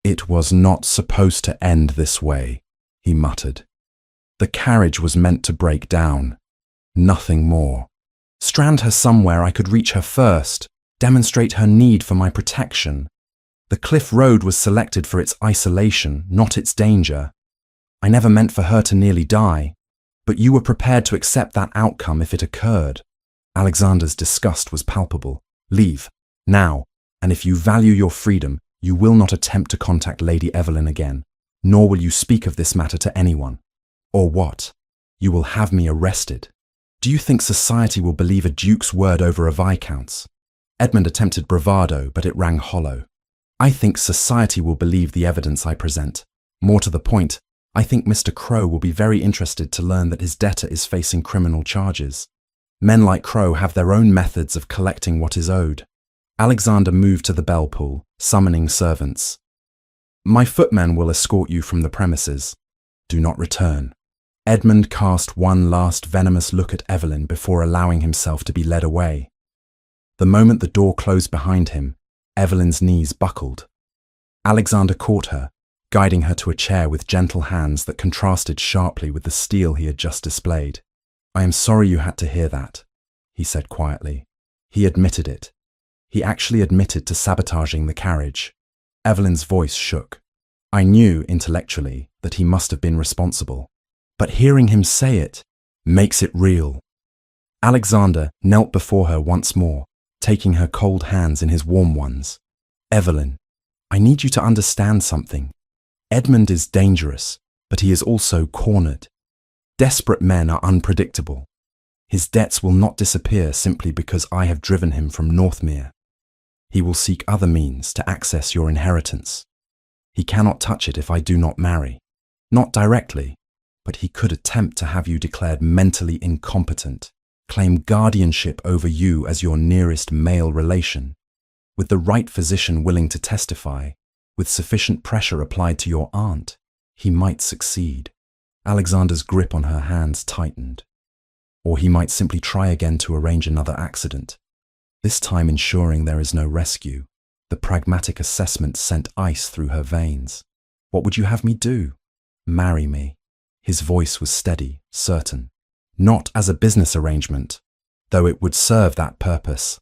It was not supposed to end this way, he muttered. The carriage was meant to break down. Nothing more. Strand her somewhere I could reach her first, demonstrate her need for my protection. The cliff road was selected for its isolation, not its danger. I never meant for her to nearly die, but you were prepared to accept that outcome if it occurred. Alexander's disgust was palpable. Leave, now, and if you value your freedom, you will not attempt to contact Lady Evelyn again, nor will you speak of this matter to anyone. Or what? You will have me arrested. Do you think society will believe a duke's word over a viscount's? Edmund attempted bravado, but it rang hollow. I think society will believe the evidence I present. More to the point, I think Mr. Crowe will be very interested to learn that his debtor is facing criminal charges. Men like Crowe have their own methods of collecting what is owed. Alexander moved to the bell pull, summoning servants. My footmen will escort you from the premises. Do not return. Edmund cast one last venomous look at Evelyn before allowing himself to be led away. The moment the door closed behind him, Evelyn's knees buckled. Alexander caught her, guiding her to a chair with gentle hands that contrasted sharply with the steel he had just displayed. I am sorry you had to hear that, he said quietly. He admitted it. He actually admitted to sabotaging the carriage. Evelyn's voice shook. I knew, intellectually, that he must have been responsible. But hearing him say it makes it real. Alexander knelt before her once more, taking her cold hands in his warm ones. Evelyn, I need you to understand something. Edmund is dangerous, but he is also cornered. Desperate men are unpredictable. His debts will not disappear simply because I have driven him from Northmere. He will seek other means to access your inheritance. He cannot touch it if I do not marry. Not directly, but he could attempt to have you declared mentally incompetent, claim guardianship over you as your nearest male relation. With the right physician willing to testify, with sufficient pressure applied to your aunt, he might succeed. Alexander's grip on her hands tightened. Or he might simply try again to arrange another accident, this time ensuring there is no rescue. The pragmatic assessment sent ice through her veins. What would you have me do? Marry me. His voice was steady, certain. Not as a business arrangement, though it would serve that purpose.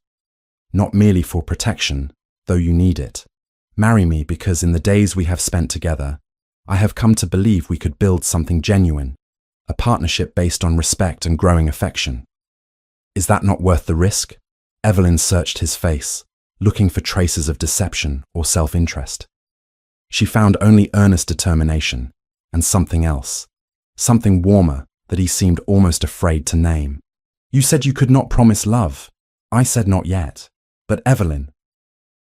Not merely for protection, though you need it. Marry me because in the days we have spent together, I have come to believe we could build something genuine, a partnership based on respect and growing affection. Is that not worth the risk? Evelyn searched his face, looking for traces of deception or self-interest. She found only earnest determination and something else, something warmer that he seemed almost afraid to name. You said you could not promise love. I said not yet. But Evelyn,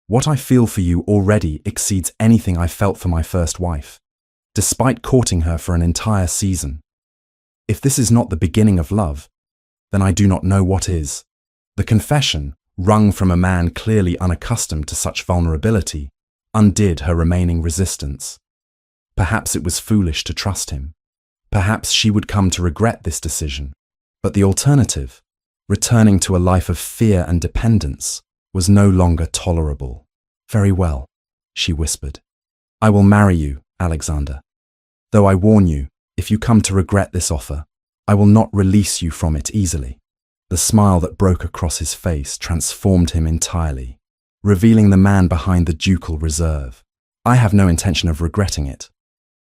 what I feel for you already exceeds anything I felt for my first wife, despite courting her for an entire season. If this is not the beginning of love, then I do not know what is. The confession, wrung from a man clearly unaccustomed to such vulnerability, undid her remaining resistance. Perhaps it was foolish to trust him. Perhaps she would come to regret this decision. But the alternative, returning to a life of fear and dependence, was no longer tolerable. Very well, she whispered. I will marry you, Alexander. Though I warn you, if you come to regret this offer, I will not release you from it easily. The smile that broke across his face transformed him entirely, revealing the man behind the ducal reserve. I have no intention of regretting it,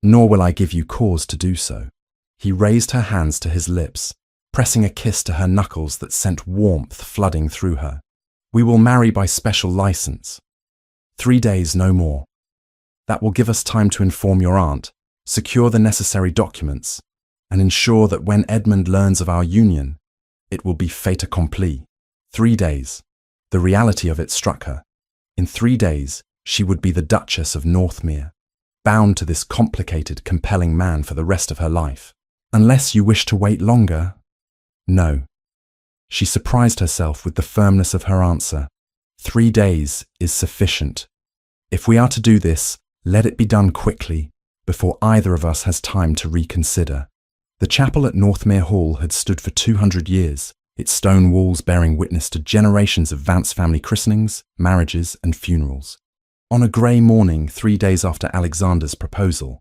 nor will I give you cause to do so. He raised her hands to his lips, pressing a kiss to her knuckles that sent warmth flooding through her. We will marry by special license. 3 days, no more. That will give us time to inform your aunt, secure the necessary documents, and ensure that when Edmund learns of our union, it will be fait accompli. 3 days. The reality of it struck her. In 3 days, she would be the Duchess of Northmere, bound to this complicated, compelling man for the rest of her life. Unless you wish to wait longer. No. She surprised herself with the firmness of her answer. 3 days is sufficient. If we are to do this, let it be done quickly, before either of us has time to reconsider. The chapel at Northmere Hall had stood for 200 years, its stone walls bearing witness to generations of Vance family christenings, marriages, and funerals. On a grey morning 3 days after Alexander's proposal,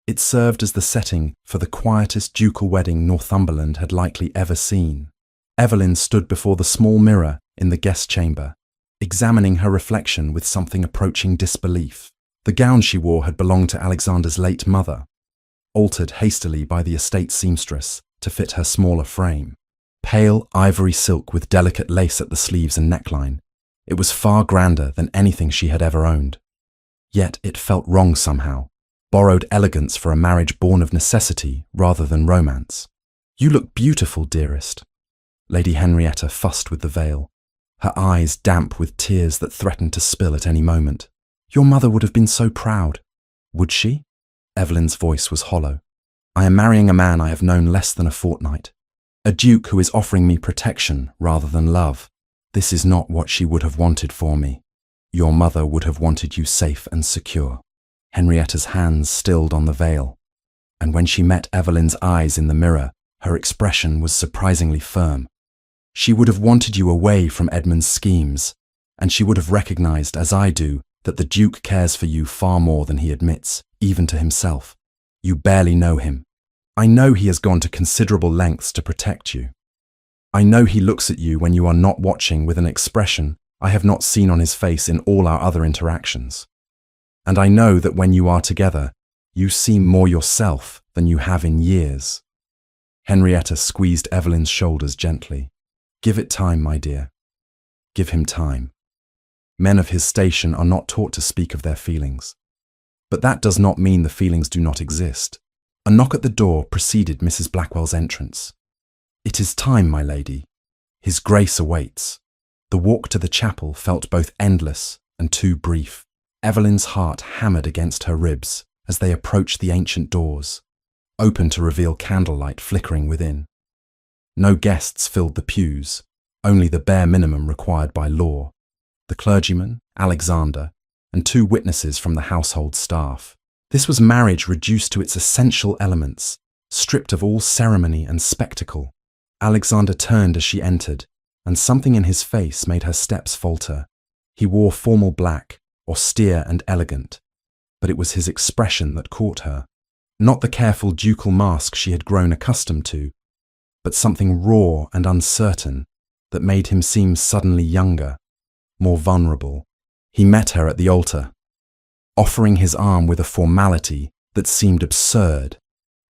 it served as the setting for the quietest ducal wedding Northumberland had likely ever seen. Evelyn stood before the small mirror in the guest chamber, examining her reflection with something approaching disbelief. The gown she wore had belonged to Alexander's late mother, altered hastily by the estate seamstress to fit her smaller frame. Pale ivory silk with delicate lace at the sleeves and neckline, it was far grander than anything she had ever owned. Yet it felt wrong somehow, borrowed elegance for a marriage born of necessity rather than romance. You look beautiful, dearest. Lady Henrietta fussed with the veil, her eyes damp with tears that threatened to spill at any moment. Your mother would have been so proud. Would she? Evelyn's voice was hollow. I am marrying a man I have known less than a fortnight. A duke who is offering me protection rather than love. This is not what she would have wanted for me. Your mother would have wanted you safe and secure. Henrietta's hands stilled on the veil, and when she met Evelyn's eyes in the mirror, her expression was surprisingly firm. She would have wanted you away from Edmund's schemes, and she would have recognized, as I do, that the Duke cares for you far more than he admits, even to himself. You barely know him. I know he has gone to considerable lengths to protect you. I know he looks at you when you are not watching with an expression I have not seen on his face in all our other interactions. And I know that when you are together, you seem more yourself than you have in years. Henrietta squeezed Evelyn's shoulders gently. Give it time, my dear. Give him time. Men of his station are not taught to speak of their feelings. But that does not mean the feelings do not exist. A knock at the door preceded Mrs. Blackwell's entrance. It is time, my lady. His Grace awaits. The walk to the chapel felt both endless and too brief. Evelyn's heart hammered against her ribs as they approached the ancient doors, open to reveal candlelight flickering within. No guests filled the pews, only the bare minimum required by law. The clergyman, Alexander, and 2 witnesses from the household staff. This was marriage reduced to its essential elements, stripped of all ceremony and spectacle. Alexander turned as she entered, and something in his face made her steps falter. He wore formal black, austere and elegant, but it was his expression that caught her. Not the careful ducal mask she had grown accustomed to, but something raw and uncertain that made him seem suddenly younger, more vulnerable. He met her at the altar, offering his arm with a formality that seemed absurd,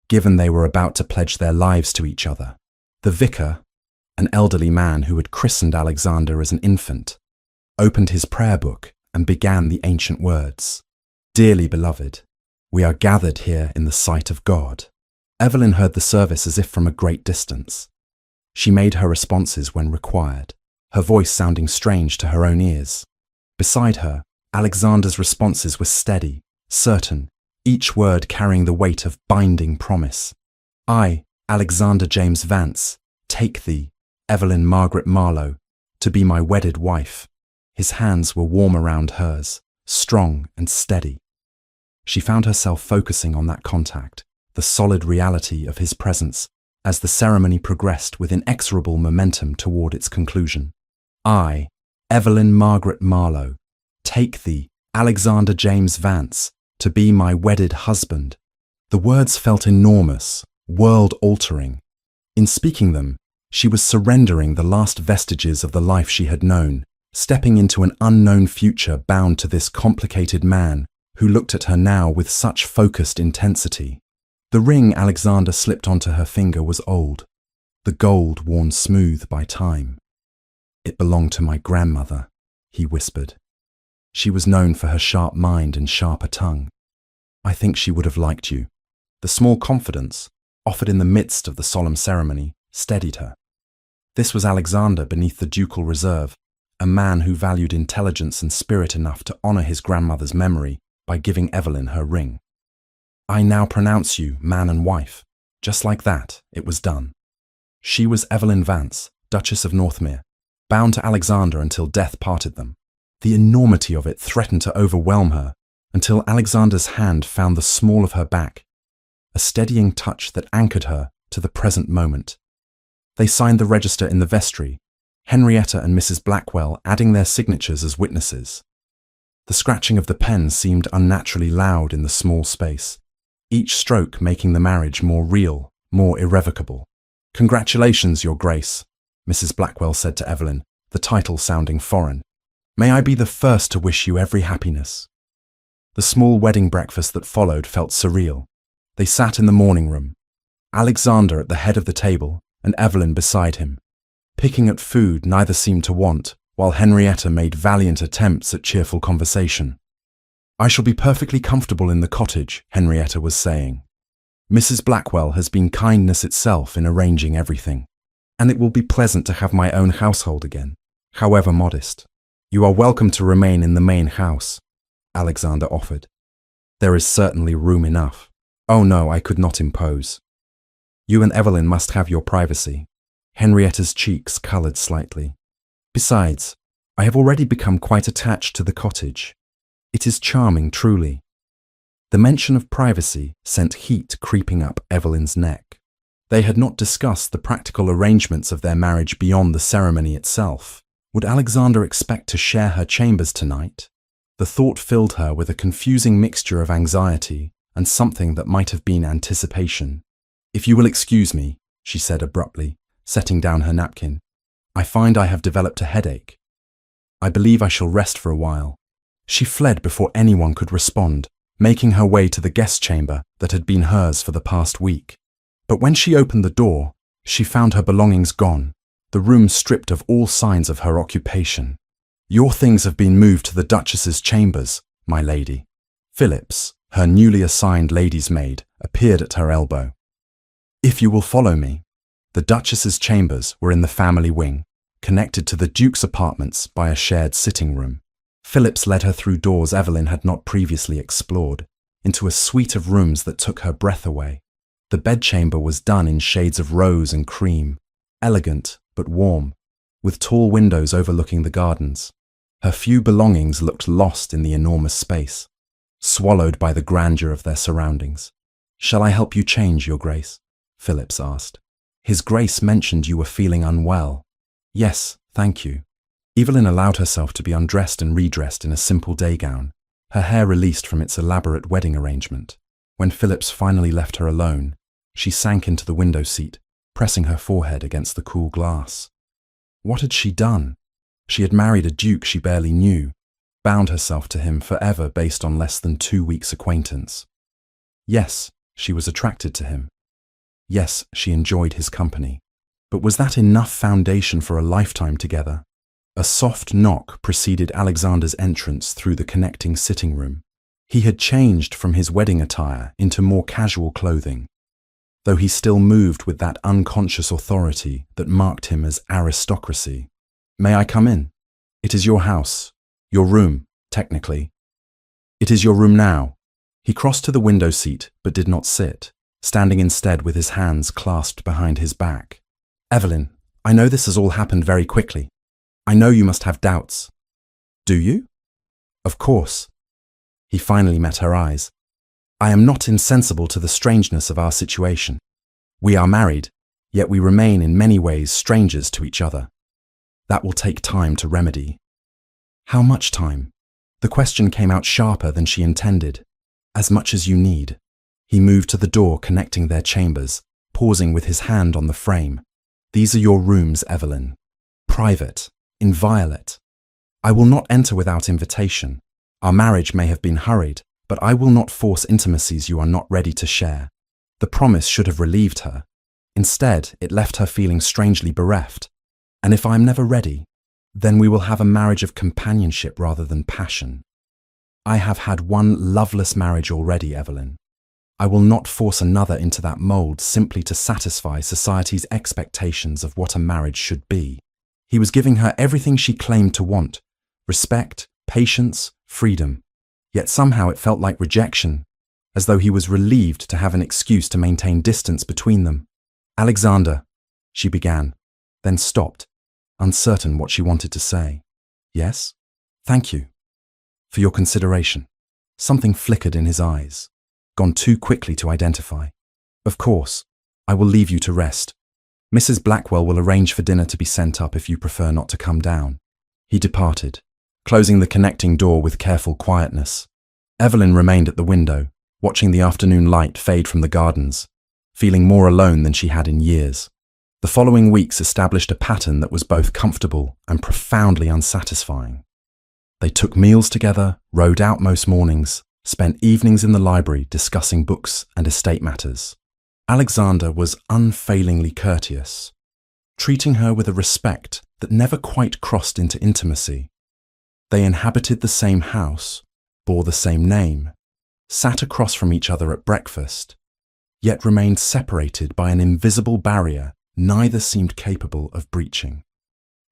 given they were about to pledge their lives to each other. The vicar, an elderly man who had christened Alexander as an infant, opened his prayer book and began the ancient words. "Dearly beloved, we are gathered here in the sight of God." Evelyn heard the service as if from a great distance. She made her responses when required, her voice sounding strange to her own ears. Beside her, Alexander's responses were steady, certain, each word carrying the weight of binding promise. "I, Alexander James Vance, take thee, Evelyn Margaret Marlowe, to be my wedded wife." His hands were warm around hers, strong and steady. She found herself focusing on that contact, the solid reality of his presence, as the ceremony progressed with inexorable momentum toward its conclusion. "I, Evelyn Margaret Marlowe, take thee, Alexander James Vance, to be my wedded husband." The words felt enormous, world-altering. In speaking them, she was surrendering the last vestiges of the life she had known, stepping into an unknown future bound to this complicated man who looked at her now with such focused intensity. The ring Alexander slipped onto her finger was old, the gold worn smooth by time. "It belonged to my grandmother," he whispered. "She was known for her sharp mind and sharper tongue. I think she would have liked you." The small confidence, offered in the midst of the solemn ceremony, steadied her. This was Alexander beneath the ducal reserve, a man who valued intelligence and spirit enough to honor his grandmother's memory by giving Evelyn her ring. "I now pronounce you man and wife." Just like that, it was done. She was Evelyn Vance, Duchess of Northmere, bound to Alexander until death parted them. The enormity of it threatened to overwhelm her until Alexander's hand found the small of her back, a steadying touch that anchored her to the present moment. They signed the register in the vestry, Henrietta and Mrs. Blackwell adding their signatures as witnesses. The scratching of the pen seemed unnaturally loud in the small space, each stroke making the marriage more real, more irrevocable. "Congratulations, Your Grace," Mrs. Blackwell said to Evelyn, the title sounding foreign. "May I be the first to wish you every happiness." The small wedding breakfast that followed felt surreal. They sat in the morning room, Alexander at the head of the table and Evelyn beside him. Picking at food neither seemed to want, while Henrietta made valiant attempts at cheerful conversation. "I shall be perfectly comfortable in the cottage," Henrietta was saying. "Mrs. Blackwell has been kindness itself in arranging everything, and it will be pleasant to have my own household again, however modest." "You are welcome to remain in the main house," Alexander offered. "There is certainly room enough." "Oh no, I could not impose. You and Evelyn must have your privacy." Henrietta's cheeks coloured slightly. "Besides, I have already become quite attached to the cottage. It is charming, truly." The mention of privacy sent heat creeping up Evelyn's neck. They had not discussed the practical arrangements of their marriage beyond the ceremony itself. Would Alexander expect to share her chambers tonight? The thought filled her with a confusing mixture of anxiety and something that might have been anticipation. "If you will excuse me," she said abruptly, setting down her napkin, "I find I have developed a headache. I believe I shall rest for a while." She fled before anyone could respond, making her way to the guest chamber that had been hers for the past week. But when she opened the door, she found her belongings gone, the room stripped of all signs of her occupation. "Your things have been moved to the Duchess's chambers, my lady." Phillips, her newly assigned lady's maid, appeared at her elbow. "If you will follow me." The Duchess's chambers were in the family wing, connected to the Duke's apartments by a shared sitting room. Phillips led her through doors Evelyn had not previously explored, into a suite of rooms that took her breath away. The bedchamber was done in shades of rose and cream, elegant but warm, with tall windows overlooking the gardens. Her few belongings looked lost in the enormous space, swallowed by the grandeur of their surroundings. "Shall I help you change, Your Grace?" Phillips asked. "His Grace mentioned you were feeling unwell." "Yes, thank you." Evelyn allowed herself to be undressed and redressed in a simple day gown, her hair released from its elaborate wedding arrangement. When Phillips finally left her alone, she sank into the window seat, pressing her forehead against the cool glass. What had she done? She had married a duke she barely knew, bound herself to him forever based on less than 2 weeks' acquaintance. Yes, she was attracted to him. Yes, she enjoyed his company. But was that enough foundation for a lifetime together? A soft knock preceded Alexander's entrance through the connecting sitting room. He had changed from his wedding attire into more casual clothing, though he still moved with that unconscious authority that marked him as aristocracy. "May I come in? It is your house. Your room, technically. It is your room now." He crossed to the window seat but did not sit, standing instead with his hands clasped behind his back. "Evelyn, I know this has all happened very quickly. I know you must have doubts." "Do you?" "Of course." He finally met her eyes. "I am not insensible to the strangeness of our situation. We are married, yet we remain in many ways strangers to each other. That will take time to remedy." "How much time?" The question came out sharper than she intended. "As much as you need." He moved to the door connecting their chambers, pausing with his hand on the frame. "These are your rooms, Evelyn. Private, inviolate. I will not enter without invitation. Our marriage may have been hurried, but I will not force intimacies you are not ready to share." The promise should have relieved her. Instead, it left her feeling strangely bereft. "And if I am never ready, then we will have a marriage of companionship rather than passion. I have had one loveless marriage already, Evelyn. I will not force another into that mold simply to satisfy society's expectations of what a marriage should be." He was giving her everything she claimed to want: respect, patience, freedom. Yet somehow it felt like rejection, as though he was relieved to have an excuse to maintain distance between them. "Alexander," she began, then stopped, uncertain what she wanted to say. "Yes? Thank you for your consideration." Something flickered in his eyes, gone too quickly to identify. "Of course, I will leave you to rest. Mrs. Blackwell will arrange for dinner to be sent up if you prefer not to come down." He departed, closing the connecting door with careful quietness. Evelyn remained at the window, watching the afternoon light fade from the gardens, feeling more alone than she had in years. The following weeks established a pattern that was both comfortable and profoundly unsatisfying. They took meals together, rode out most mornings, spent evenings in the library discussing books and estate matters. Alexander was unfailingly courteous, treating her with a respect that never quite crossed into intimacy. They inhabited the same house, bore the same name, sat across from each other at breakfast, yet remained separated by an invisible barrier neither seemed capable of breaching.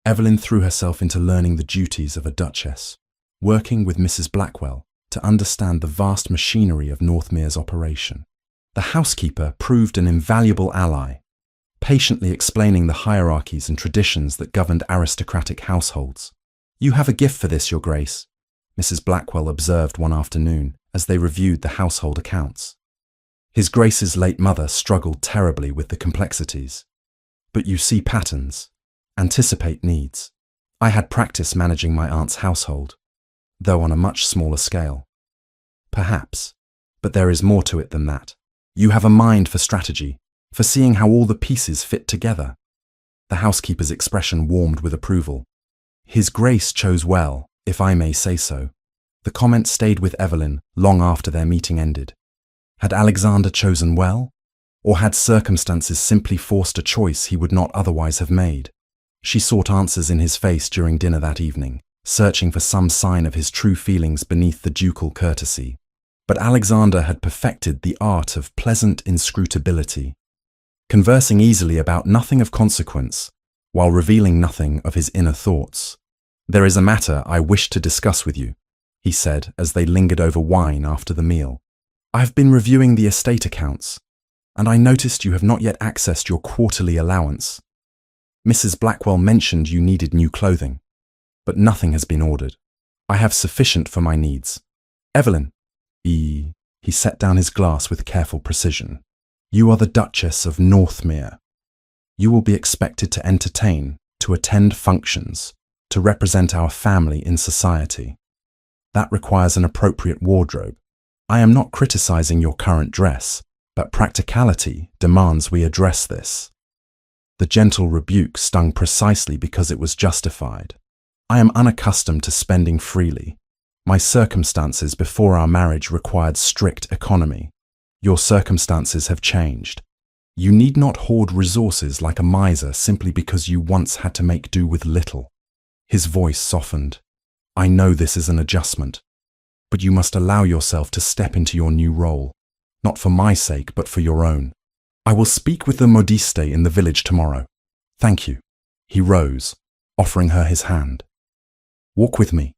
Evelyn threw herself into learning the duties of a duchess, working with Mrs. Blackwell to understand the vast machinery of Northmere's operation. The housekeeper proved an invaluable ally, patiently explaining the hierarchies and traditions that governed aristocratic households. "You have a gift for this, Your Grace," Mrs. Blackwell observed one afternoon as they reviewed the household accounts. His Grace's late mother struggled terribly with the complexities. "But you see patterns, anticipate needs. I had practice managing my aunt's household, though on a much smaller scale." "Perhaps, but there is more to it than that. You have a mind for strategy, for seeing how all the pieces fit together." The housekeeper's expression warmed with approval. His Grace chose well, if I may say so. The comment stayed with Evelyn long after their meeting ended. Had Alexander chosen well? Or had circumstances simply forced a choice he would not otherwise have made? She sought answers in his face during dinner that evening, searching for some sign of his true feelings beneath the ducal courtesy. But Alexander had perfected the art of pleasant inscrutability, conversing easily about nothing of consequence, while revealing nothing of his inner thoughts. "There is a matter I wish to discuss with you," he said as they lingered over wine after the meal. "I have been reviewing the estate accounts, and I noticed you have not yet accessed your quarterly allowance. Mrs. Blackwell mentioned you needed new clothing, but nothing has been ordered. I have sufficient for my needs. Evelyn," he set down his glass with careful precision, "you are the Duchess of Northmere. You will be expected to entertain, to attend functions, to represent our family in society. That requires an appropriate wardrobe. I am not criticizing your current dress, but practicality demands we address this." The gentle rebuke stung precisely because it was justified. I am unaccustomed to spending freely. My circumstances before our marriage required strict economy. Your circumstances have changed. You need not hoard resources like a miser simply because you once had to make do with little. His voice softened. I know this is an adjustment, but you must allow yourself to step into your new role, not for my sake, but for your own. I will speak with the modiste in the village tomorrow. Thank you. He rose, offering her his hand. Walk with me.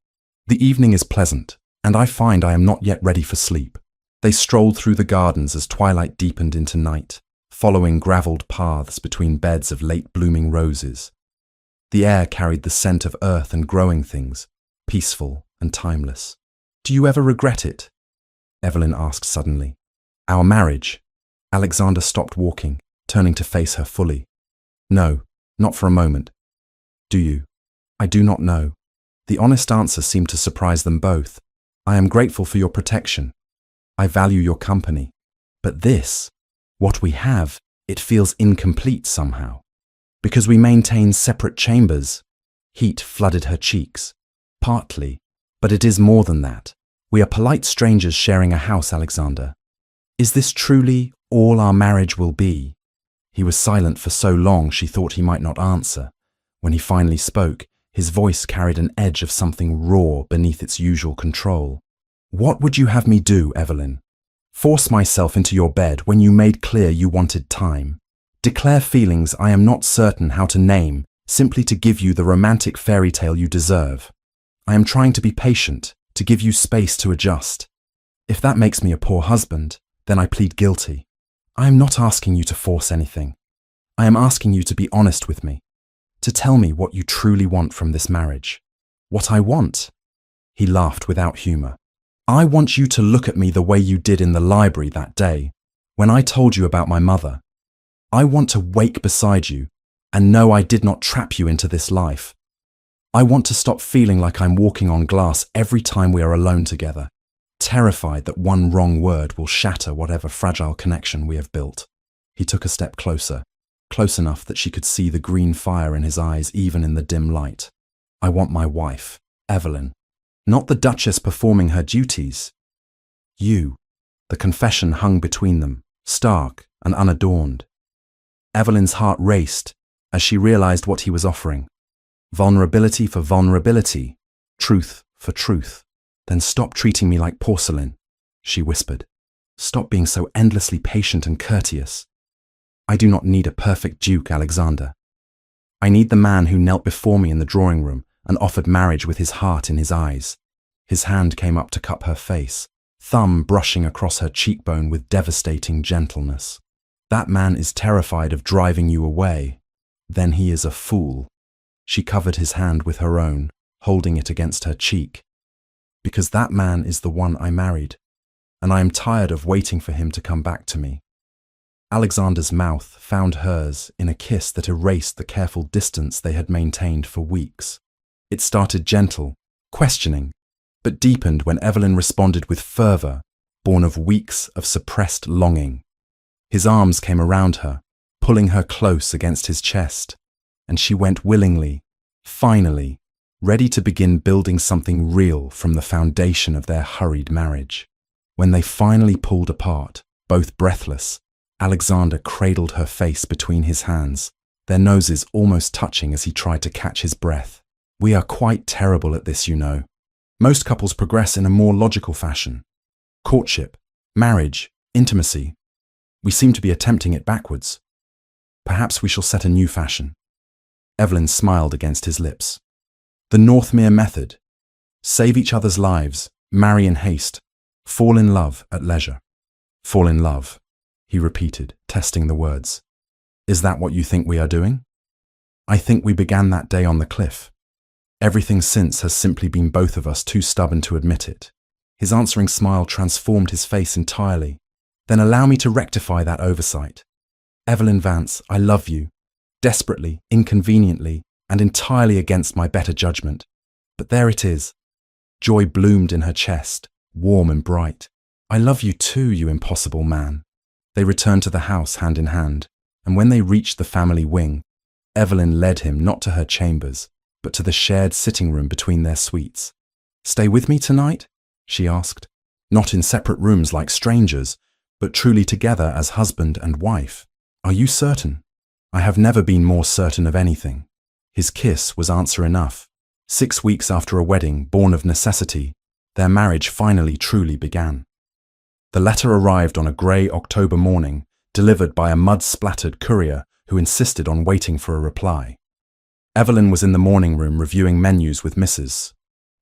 The evening is pleasant, and I find I am not yet ready for sleep. They strolled through the gardens as twilight deepened into night, following gravelled paths between beds of late-blooming roses. The air carried the scent of earth and growing things, peaceful and timeless. Do you ever regret it? Evelyn asked suddenly. Our marriage. Alexander stopped walking, turning to face her fully. No, not for a moment. Do you? I do not know. The honest answer seemed to surprise them both. I am grateful for your protection. I value your company. But this, what we have, it feels incomplete somehow. Because we maintain separate chambers. Heat flooded her cheeks. Partly, but it is more than that. We are polite strangers sharing a house, Alexander. Is this truly all our marriage will be? He was silent for so long she thought he might not answer. When he finally spoke, his voice carried an edge of something raw beneath its usual control. What would you have me do, Evelyn? Force myself into your bed when you made clear you wanted time. Declare feelings I am not certain how to name, simply to give you the romantic fairy tale you deserve. I am trying to be patient, to give you space to adjust. If that makes me a poor husband, then I plead guilty. I am not asking you to force anything. I am asking you to be honest with me, to tell me what you truly want from this marriage. What I want? He laughed without humour. I want you to look at me the way you did in the library that day, when I told you about my mother. I want to wake beside you and know I did not trap you into this life. I want to stop feeling like I'm walking on glass every time we are alone together, terrified that one wrong word will shatter whatever fragile connection we have built. He took a step closer, close enough that she could see the green fire in his eyes even in the dim light. I want my wife, Evelyn, not the Duchess performing her duties. You. The confession hung between them, stark and unadorned. Evelyn's heart raced as she realized what he was offering. Vulnerability for vulnerability, truth for truth. Then stop treating me like porcelain, she whispered. Stop being so endlessly patient and courteous. I do not need a perfect duke, Alexander. I need the man who knelt before me in the drawing room and offered marriage with his heart in his eyes. His hand came up to cup her face, thumb brushing across her cheekbone with devastating gentleness. That man is terrified of driving you away. Then he is a fool. She covered his hand with her own, holding it against her cheek. Because that man is the one I married, and I am tired of waiting for him to come back to me. Alexander's mouth found hers in a kiss that erased the careful distance they had maintained for weeks. It started gentle, questioning, but deepened when Evelyn responded with fervour, born of weeks of suppressed longing. His arms came around her, pulling her close against his chest, and she went willingly, finally, ready to begin building something real from the foundation of their hurried marriage. When they finally pulled apart, both breathless, Alexander cradled her face between his hands, their noses almost touching as he tried to catch his breath. We are quite terrible at this, you know. Most couples progress in a more logical fashion. Courtship, marriage, intimacy. We seem to be attempting it backwards. Perhaps we shall set a new fashion. Evelyn smiled against his lips. The Northmere method. Save each other's lives, marry in haste, fall in love at leisure. Fall in love, he repeated, testing the words. Is that what you think we are doing? I think we began that day on the cliff. Everything since has simply been both of us too stubborn to admit it. His answering smile transformed his face entirely. Then allow me to rectify that oversight. Evelyn Vance, I love you. Desperately, inconveniently, and entirely against my better judgment. But there it is. Joy bloomed in her chest, warm and bright. I love you too, you impossible man. They returned to the house hand in hand, and when they reached the family wing, Evelyn led him not to her chambers, but to the shared sitting room between their suites. "Stay with me tonight?" she asked. "Not in separate rooms like strangers, but truly together as husband and wife. Are you certain?" "I have never been more certain of anything." His kiss was answer enough. 6 weeks after a wedding born of necessity, their marriage finally truly began. The letter arrived on a grey October morning, delivered by a mud-splattered courier who insisted on waiting for a reply. Evelyn was in the morning room reviewing menus with Mrs.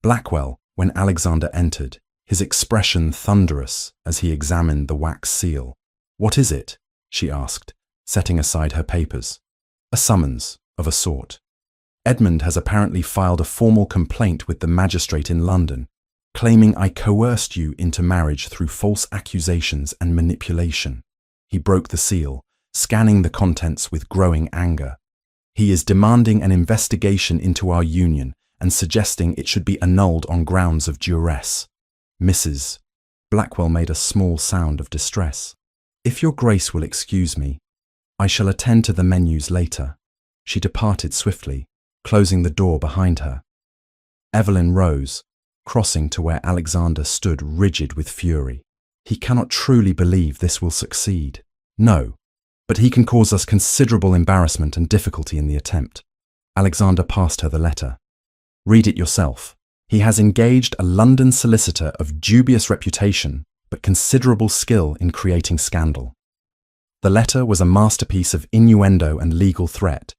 Blackwell when Alexander entered, his expression thunderous as he examined the wax seal. "What is it?" she asked, setting aside her papers. "A summons, of a sort. Edmund has apparently filed a formal complaint with the magistrate in London, claiming I coerced you into marriage through false accusations and manipulation." He broke the seal, scanning the contents with growing anger. "He is demanding an investigation into our union and suggesting it should be annulled on grounds of duress." Mrs. Blackwell made a small sound of distress. "If your grace will excuse me, I shall attend to the menus later." She departed swiftly, closing the door behind her. Evelyn rose, crossing to where Alexander stood rigid with fury. "He cannot truly believe this will succeed." "No, but he can cause us considerable embarrassment and difficulty in the attempt." Alexander passed her the letter. "Read it yourself. He has engaged a London solicitor of dubious reputation, but considerable skill in creating scandal." The letter was a masterpiece of innuendo and legal threat,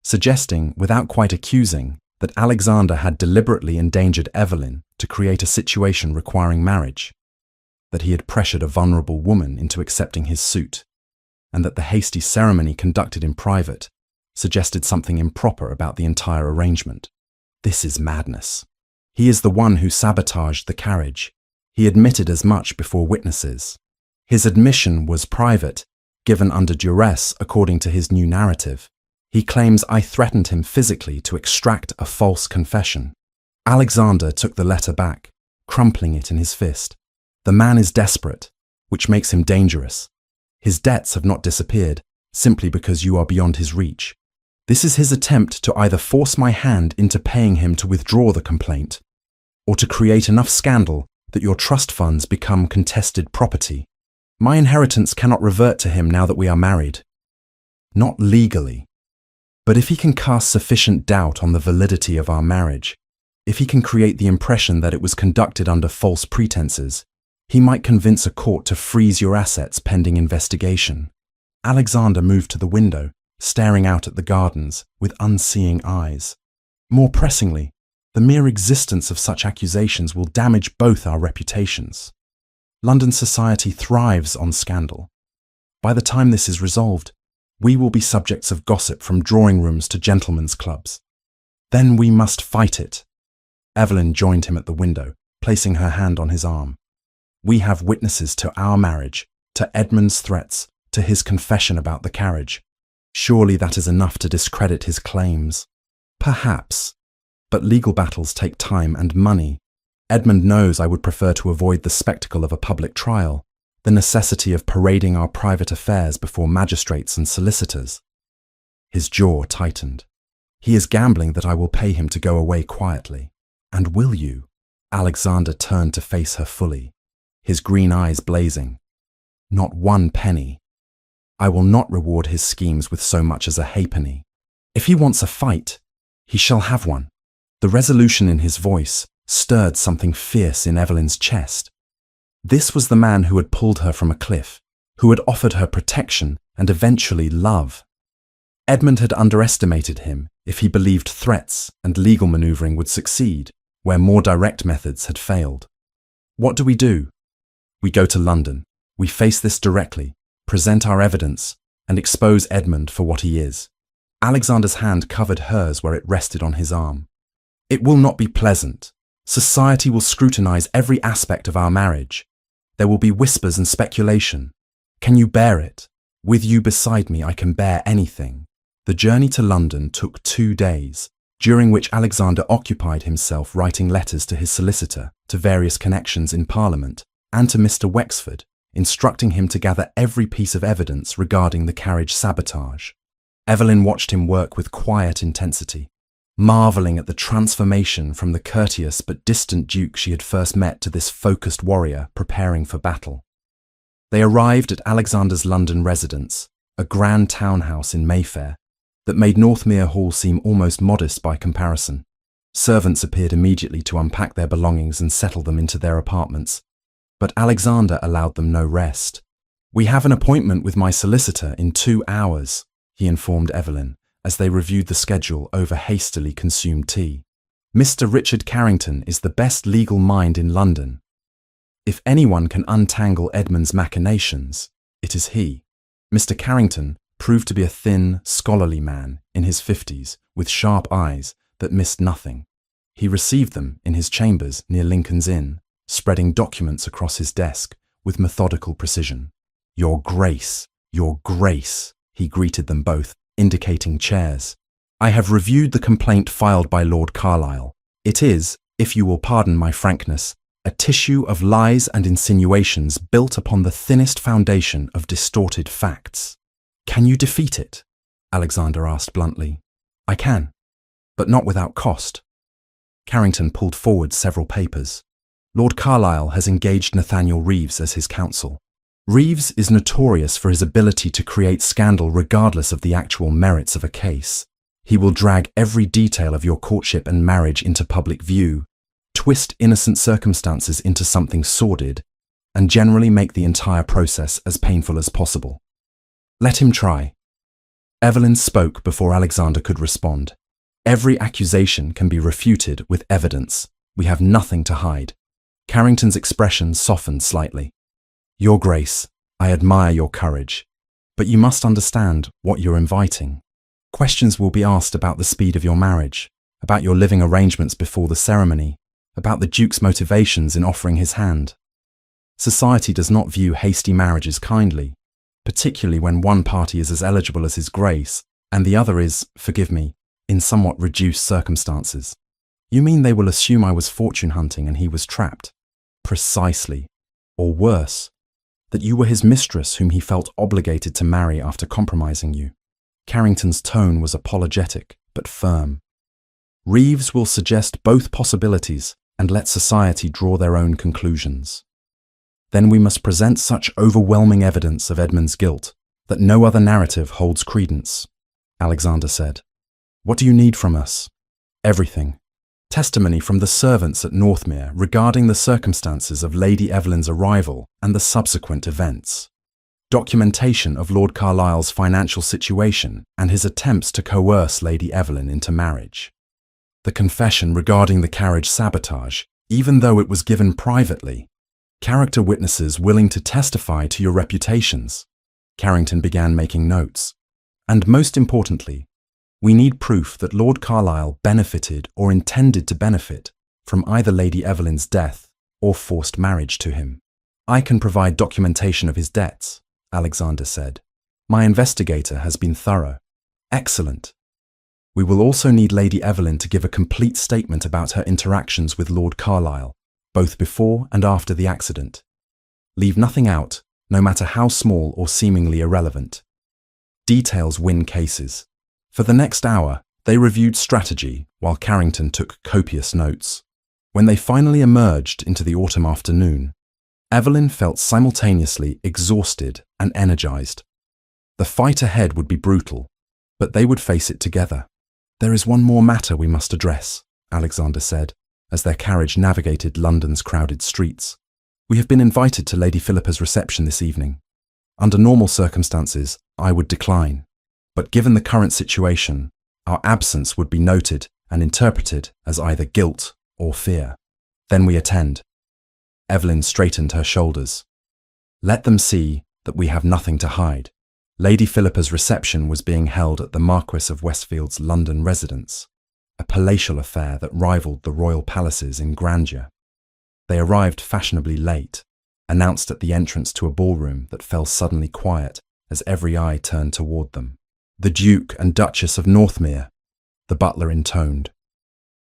suggesting, without quite accusing, that Alexander had deliberately endangered Evelyn to create a situation requiring marriage, that he had pressured a vulnerable woman into accepting his suit, and that the hasty ceremony conducted in private suggested something improper about the entire arrangement. This is madness. He is the one who sabotaged the carriage. He admitted as much before witnesses. His admission was private, given under duress according to his new narrative. He claims I threatened him physically to extract a false confession. Alexander took the letter back, crumpling it in his fist. The man is desperate, which makes him dangerous. His debts have not disappeared, simply because you are beyond his reach. This is his attempt to either force my hand into paying him to withdraw the complaint, or to create enough scandal that your trust funds become contested property. My inheritance cannot revert to him now that we are married. Not legally. But if he can cast sufficient doubt on the validity of our marriage, if he can create the impression that it was conducted under false pretenses, he might convince a court to freeze your assets pending investigation. Alexander moved to the window, staring out at the gardens with unseeing eyes. More pressingly, the mere existence of such accusations will damage both our reputations. London society thrives on scandal. By the time this is resolved, we will be subjects of gossip from drawing rooms to gentlemen's clubs. Then we must fight it. Evelyn joined him at the window, placing her hand on his arm. We have witnesses to our marriage, to Edmund's threats, to his confession about the carriage. Surely that is enough to discredit his claims. Perhaps. But legal battles take time and money. Edmund knows I would prefer to avoid the spectacle of a public trial, the necessity of parading our private affairs before magistrates and solicitors. His jaw tightened. He is gambling that I will pay him to go away quietly. And will you? Alexander turned to face her fully, his green eyes blazing. Not 1 penny. I will not reward his schemes with so much as a halfpenny. If he wants a fight, he shall have one. The resolution in his voice stirred something fierce in Evelyn's chest. This was the man who had pulled her from a cliff, who had offered her protection and eventually love. Edmund had underestimated him if he believed threats and legal maneuvering would succeed, where more direct methods had failed. What do? We go to London. We face this directly, present our evidence, and expose Edmund for what he is. Alexander's hand covered hers where it rested on his arm. It will not be pleasant. Society will scrutinize every aspect of our marriage. There will be whispers and speculation. Can you bear it? With you beside me, I can bear anything. The journey to London took 2 days, during which Alexander occupied himself writing letters to his solicitor, to various connections in Parliament, and to Mr. Wexford, instructing him to gather every piece of evidence regarding the carriage sabotage. Evelyn watched him work with quiet intensity, marveling at the transformation from the courteous but distant duke she had first met to this focused warrior preparing for battle. They arrived at Alexander's London residence, a grand townhouse in Mayfair, that made Northmere Hall seem almost modest by comparison. Servants appeared immediately to unpack their belongings and settle them into their apartments, but Alexander allowed them no rest. "We have an appointment with my solicitor in 2 hours," he informed Evelyn, as they reviewed the schedule over hastily consumed tea. "Mr. Richard Carrington is the best legal mind in London. If anyone can untangle Edmund's machinations, it is he." Mr. Carrington proved to be a thin, scholarly man in his 50s with sharp eyes that missed nothing. He received them in his chambers near Lincoln's Inn, spreading documents across his desk with methodical precision. Your Grace," he greeted them both, indicating chairs. "I have reviewed the complaint filed by Lord Carlisle. It is, if you will pardon my frankness, a tissue of lies and insinuations built upon the thinnest foundation of distorted facts." "Can you defeat it?" Alexander asked bluntly. "I can, but not without cost." Carrington pulled forward several papers. "Lord Carlisle has engaged Nathaniel Reeves as his counsel. Reeves is notorious for his ability to create scandal regardless of the actual merits of a case. He will drag every detail of your courtship and marriage into public view, twist innocent circumstances into something sordid, and generally make the entire process as painful as possible. Let him try." Evelyn spoke before Alexander could respond. "Every accusation can be refuted with evidence. We have nothing to hide." Carrington's expression softened slightly. "Your Grace, I admire your courage, but you must understand what you're inviting. Questions will be asked about the speed of your marriage, about your living arrangements before the ceremony, about the Duke's motivations in offering his hand. Society does not view hasty marriages kindly, particularly when one party is as eligible as His Grace and the other is, forgive me, in somewhat reduced circumstances." "You mean they will assume I was fortune hunting and he was trapped?" "Precisely. Or worse, that you were his mistress whom he felt obligated to marry after compromising you." Carrington's tone was apologetic but firm. "Reeves will suggest both possibilities and let society draw their own conclusions. Then we must present such overwhelming evidence of Edmund's guilt that no other narrative holds credence," Alexander said. "What do you need from us?" "Everything. Testimony from the servants at Northmere regarding the circumstances of Lady Evelyn's arrival and the subsequent events. Documentation of Lord Carlisle's financial situation and his attempts to coerce Lady Evelyn into marriage. The confession regarding the carriage sabotage, even though it was given privately. Character witnesses willing to testify to your reputations." Carrington began making notes. "And most importantly, we need proof that Lord Carlisle benefited or intended to benefit from either Lady Evelyn's death or forced marriage to him." "I can provide documentation of his debts," Alexander said. "My investigator has been thorough." "Excellent. We will also need Lady Evelyn to give a complete statement about her interactions with Lord Carlisle, both before and after the accident. Leave nothing out, no matter how small or seemingly irrelevant. Details win cases." For the next hour, they reviewed strategy while Carrington took copious notes. When they finally emerged into the autumn afternoon, Evelyn felt simultaneously exhausted and energized. The fight ahead would be brutal, but they would face it together. "There is one more matter we must address," Alexander said, as their carriage navigated London's crowded streets. "We have been invited to Lady Philippa's reception this evening. Under normal circumstances, I would decline. But given the current situation, our absence would be noted and interpreted as either guilt or fear. Then we attend." Evelyn straightened her shoulders. "Let them see that we have nothing to hide." Lady Philippa's reception was being held at the Marquess of Westfield's London residence, a palatial affair that rivaled the royal palaces in grandeur. They arrived fashionably late, announced at the entrance to a ballroom that fell suddenly quiet as every eye turned toward them. "The Duke and Duchess of Northmere," the butler intoned.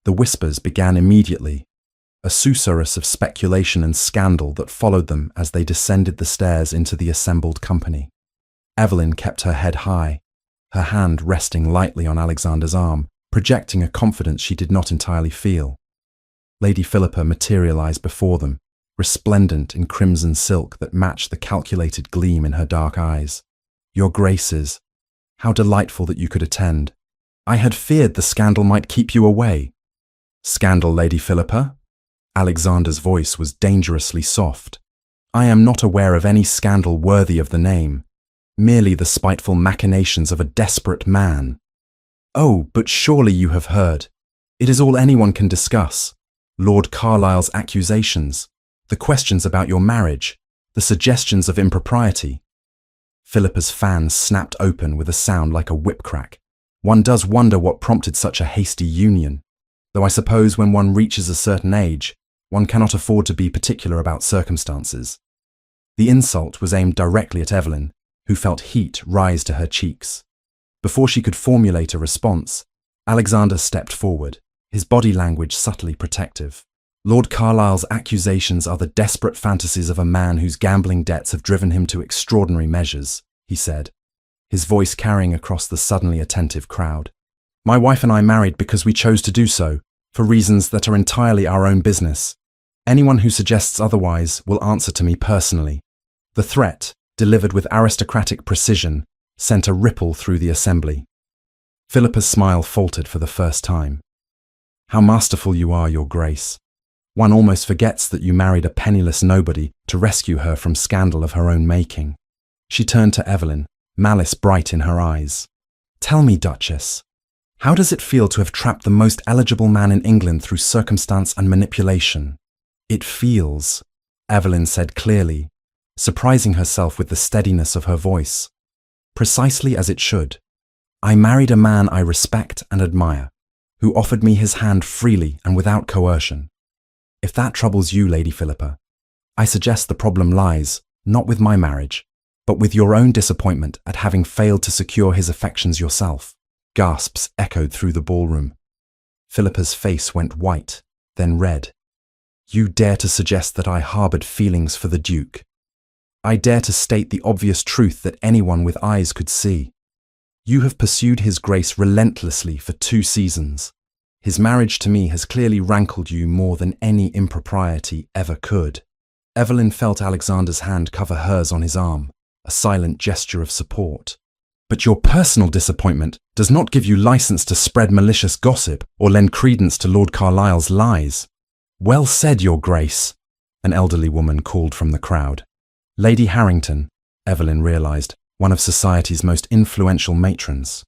The whispers began immediately, a susurrus of speculation and scandal that followed them as they descended the stairs into the assembled company. Evelyn kept her head high, her hand resting lightly on Alexander's arm, projecting a confidence she did not entirely feel. Lady Philippa materialized before them, resplendent in crimson silk that matched the calculated gleam in her dark eyes. "Your Graces, how delightful that you could attend. I had feared the scandal might keep you away." "Scandal, Lady Philippa?" Alexander's voice was dangerously soft. "I am not aware of any scandal worthy of the name, merely the spiteful machinations of a desperate man." "Oh, but surely you have heard. It is all anyone can discuss. Lord Carlisle's accusations, the questions about your marriage, the suggestions of impropriety." Philippa's fan snapped open with a sound like a whip crack. One does wonder what prompted such a hasty union, though I suppose when one reaches a certain age, one cannot afford to be particular about circumstances. The insult was aimed directly at Evelyn, who felt heat rise to her cheeks. Before she could formulate a response, Alexander stepped forward, his body language subtly protective. "Lord Carlisle's accusations are the desperate fantasies of a man whose gambling debts have driven him to extraordinary measures," he said, his voice carrying across the suddenly attentive crowd. "My wife and I married because we chose to do so, for reasons that are entirely our own business. Anyone who suggests otherwise will answer to me personally." The threat, delivered with aristocratic precision, sent a ripple through the assembly. Philippa's smile faltered for the first time. "How masterful you are, Your Grace. One almost forgets that you married a penniless nobody to rescue her from scandal of her own making." She turned to Evelyn, malice bright in her eyes. "Tell me, Duchess, how does it feel to have trapped the most eligible man in England through circumstance and manipulation?" "It feels," Evelyn said clearly, surprising herself with the steadiness of her voice, "precisely as it should. I married a man I respect and admire, who offered me his hand freely and without coercion. If that troubles you, Lady Philippa, I suggest the problem lies, not with my marriage, but with your own disappointment at having failed to secure his affections yourself." Gasps echoed through the ballroom. Philippa's face went white, then red. "You dare to suggest that I harbored feelings for the Duke? I dare to state the obvious truth that anyone with eyes could see. You have pursued his grace relentlessly for 2 seasons. His marriage to me has clearly rankled you more than any impropriety ever could." Evelyn felt Alexander's hand cover hers on his arm, a silent gesture of support. "But your personal disappointment does not give you license to spread malicious gossip or lend credence to Lord Carlisle's lies." "Well said, Your Grace," an elderly woman called from the crowd. Lady Harrington, Evelyn realized, one of society's most influential matrons.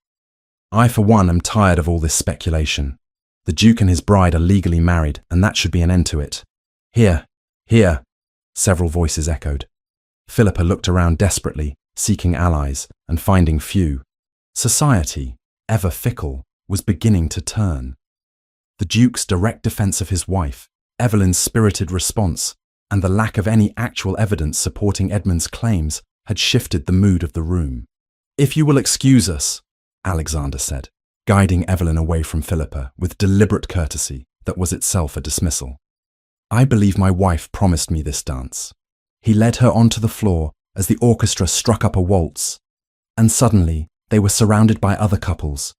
"I for one am tired of all this speculation. The Duke and his bride are legally married, and that should be an end to it." "Here, here," several voices echoed. Philippa looked around desperately, seeking allies, and finding few. Society, ever fickle, was beginning to turn. The Duke's direct defense of his wife, Evelyn's spirited response, and the lack of any actual evidence supporting Edmund's claims had shifted the mood of the room. "If you will excuse us," Alexander said, guiding Evelyn away from Philippa with deliberate courtesy that was itself a dismissal. "I believe my wife promised me this dance." He led her onto the floor as the orchestra struck up a waltz, and suddenly they were surrounded by other couples,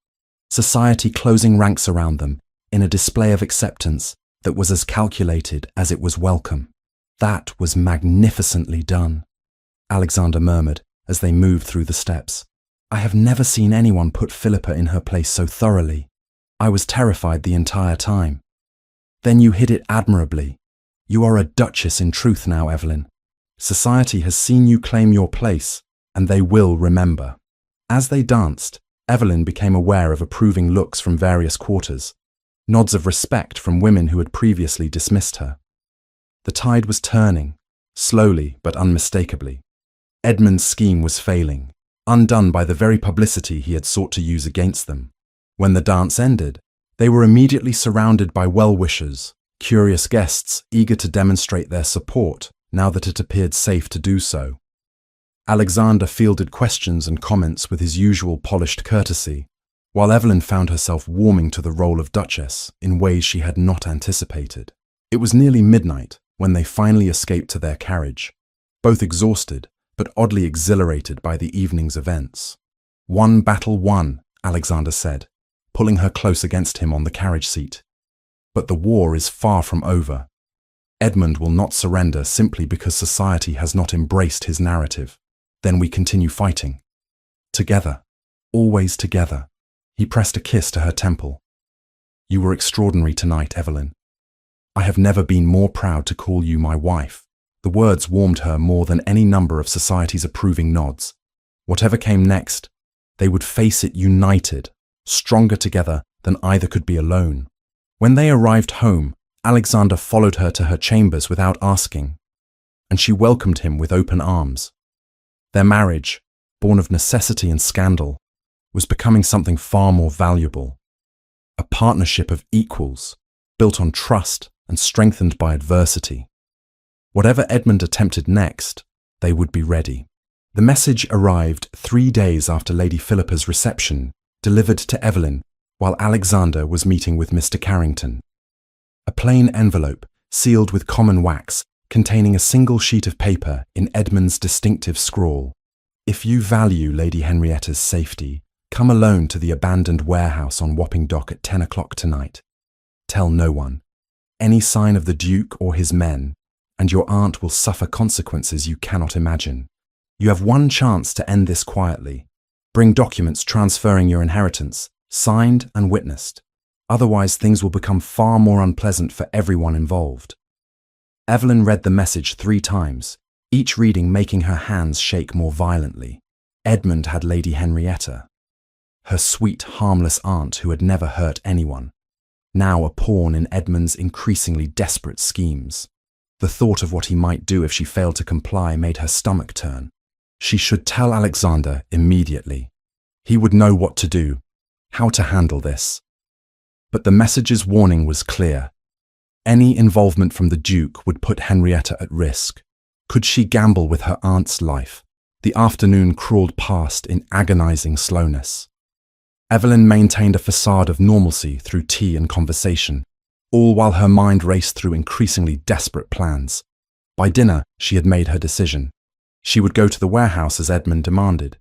society closing ranks around them in a display of acceptance that was as calculated as it was welcome. "That was magnificently done," Alexander murmured as they moved through the steps. "I have never seen anyone put Philippa in her place so thoroughly. I was terrified the entire time." "Then you hid it admirably. You are a duchess in truth now, Evelyn. Society has seen you claim your place, and they will remember." As they danced, Evelyn became aware of approving looks from various quarters, nods of respect from women who had previously dismissed her. The tide was turning, slowly but unmistakably. Edmund's scheme was failing, undone by the very publicity he had sought to use against them. When the dance ended, they were immediately surrounded by well-wishers, curious guests eager to demonstrate their support now that it appeared safe to do so. Alexander fielded questions and comments with his usual polished courtesy, while Evelyn found herself warming to the role of Duchess in ways she had not anticipated. It was nearly midnight when they finally escaped to their carriage, both exhausted but oddly exhilarated by the evening's events. One battle won, Alexander said, pulling her close against him on the carriage seat. But the war is far from over. Edmund will not surrender simply because society has not embraced his narrative. Then we continue fighting. Together. Always together. He pressed a kiss to her temple. You were extraordinary tonight, Evelyn. I have never been more proud to call you my wife. The words warmed her more than any number of society's approving nods. Whatever came next, they would face it united, stronger together than either could be alone. When they arrived home, Alexander followed her to her chambers without asking, and she welcomed him with open arms. Their marriage, born of necessity and scandal, was becoming something far more valuable. A partnership of equals, built on trust and strengthened by adversity. Whatever Edmund attempted next, they would be ready. The message arrived 3 days after Lady Philippa's reception, delivered to Evelyn while Alexander was meeting with Mr. Carrington. A plain envelope, sealed with common wax, containing a single sheet of paper in Edmund's distinctive scrawl. If you value Lady Henrietta's safety, come alone to the abandoned warehouse on Wapping Dock at 10 o'clock tonight. Tell no one. Any sign of the Duke or his men, and your aunt will suffer consequences you cannot imagine. You have one chance to end this quietly. Bring documents transferring your inheritance, signed and witnessed. Otherwise, things will become far more unpleasant for everyone involved. Evelyn read the message 3 times, each reading making her hands shake more violently. Edmund had Lady Henrietta, her sweet, harmless aunt who had never hurt anyone, now a pawn in Edmund's increasingly desperate schemes. The thought of what he might do if she failed to comply made her stomach turn. She should tell Alexander immediately. He would know what to do, how to handle this. But the message's warning was clear. Any involvement from the Duke would put Henrietta at risk. Could she gamble with her aunt's life? The afternoon crawled past in agonizing slowness. Evelyn maintained a facade of normalcy through tea and conversation, all while her mind raced through increasingly desperate plans. By dinner, she had made her decision. She would go to the warehouse as Edmund demanded,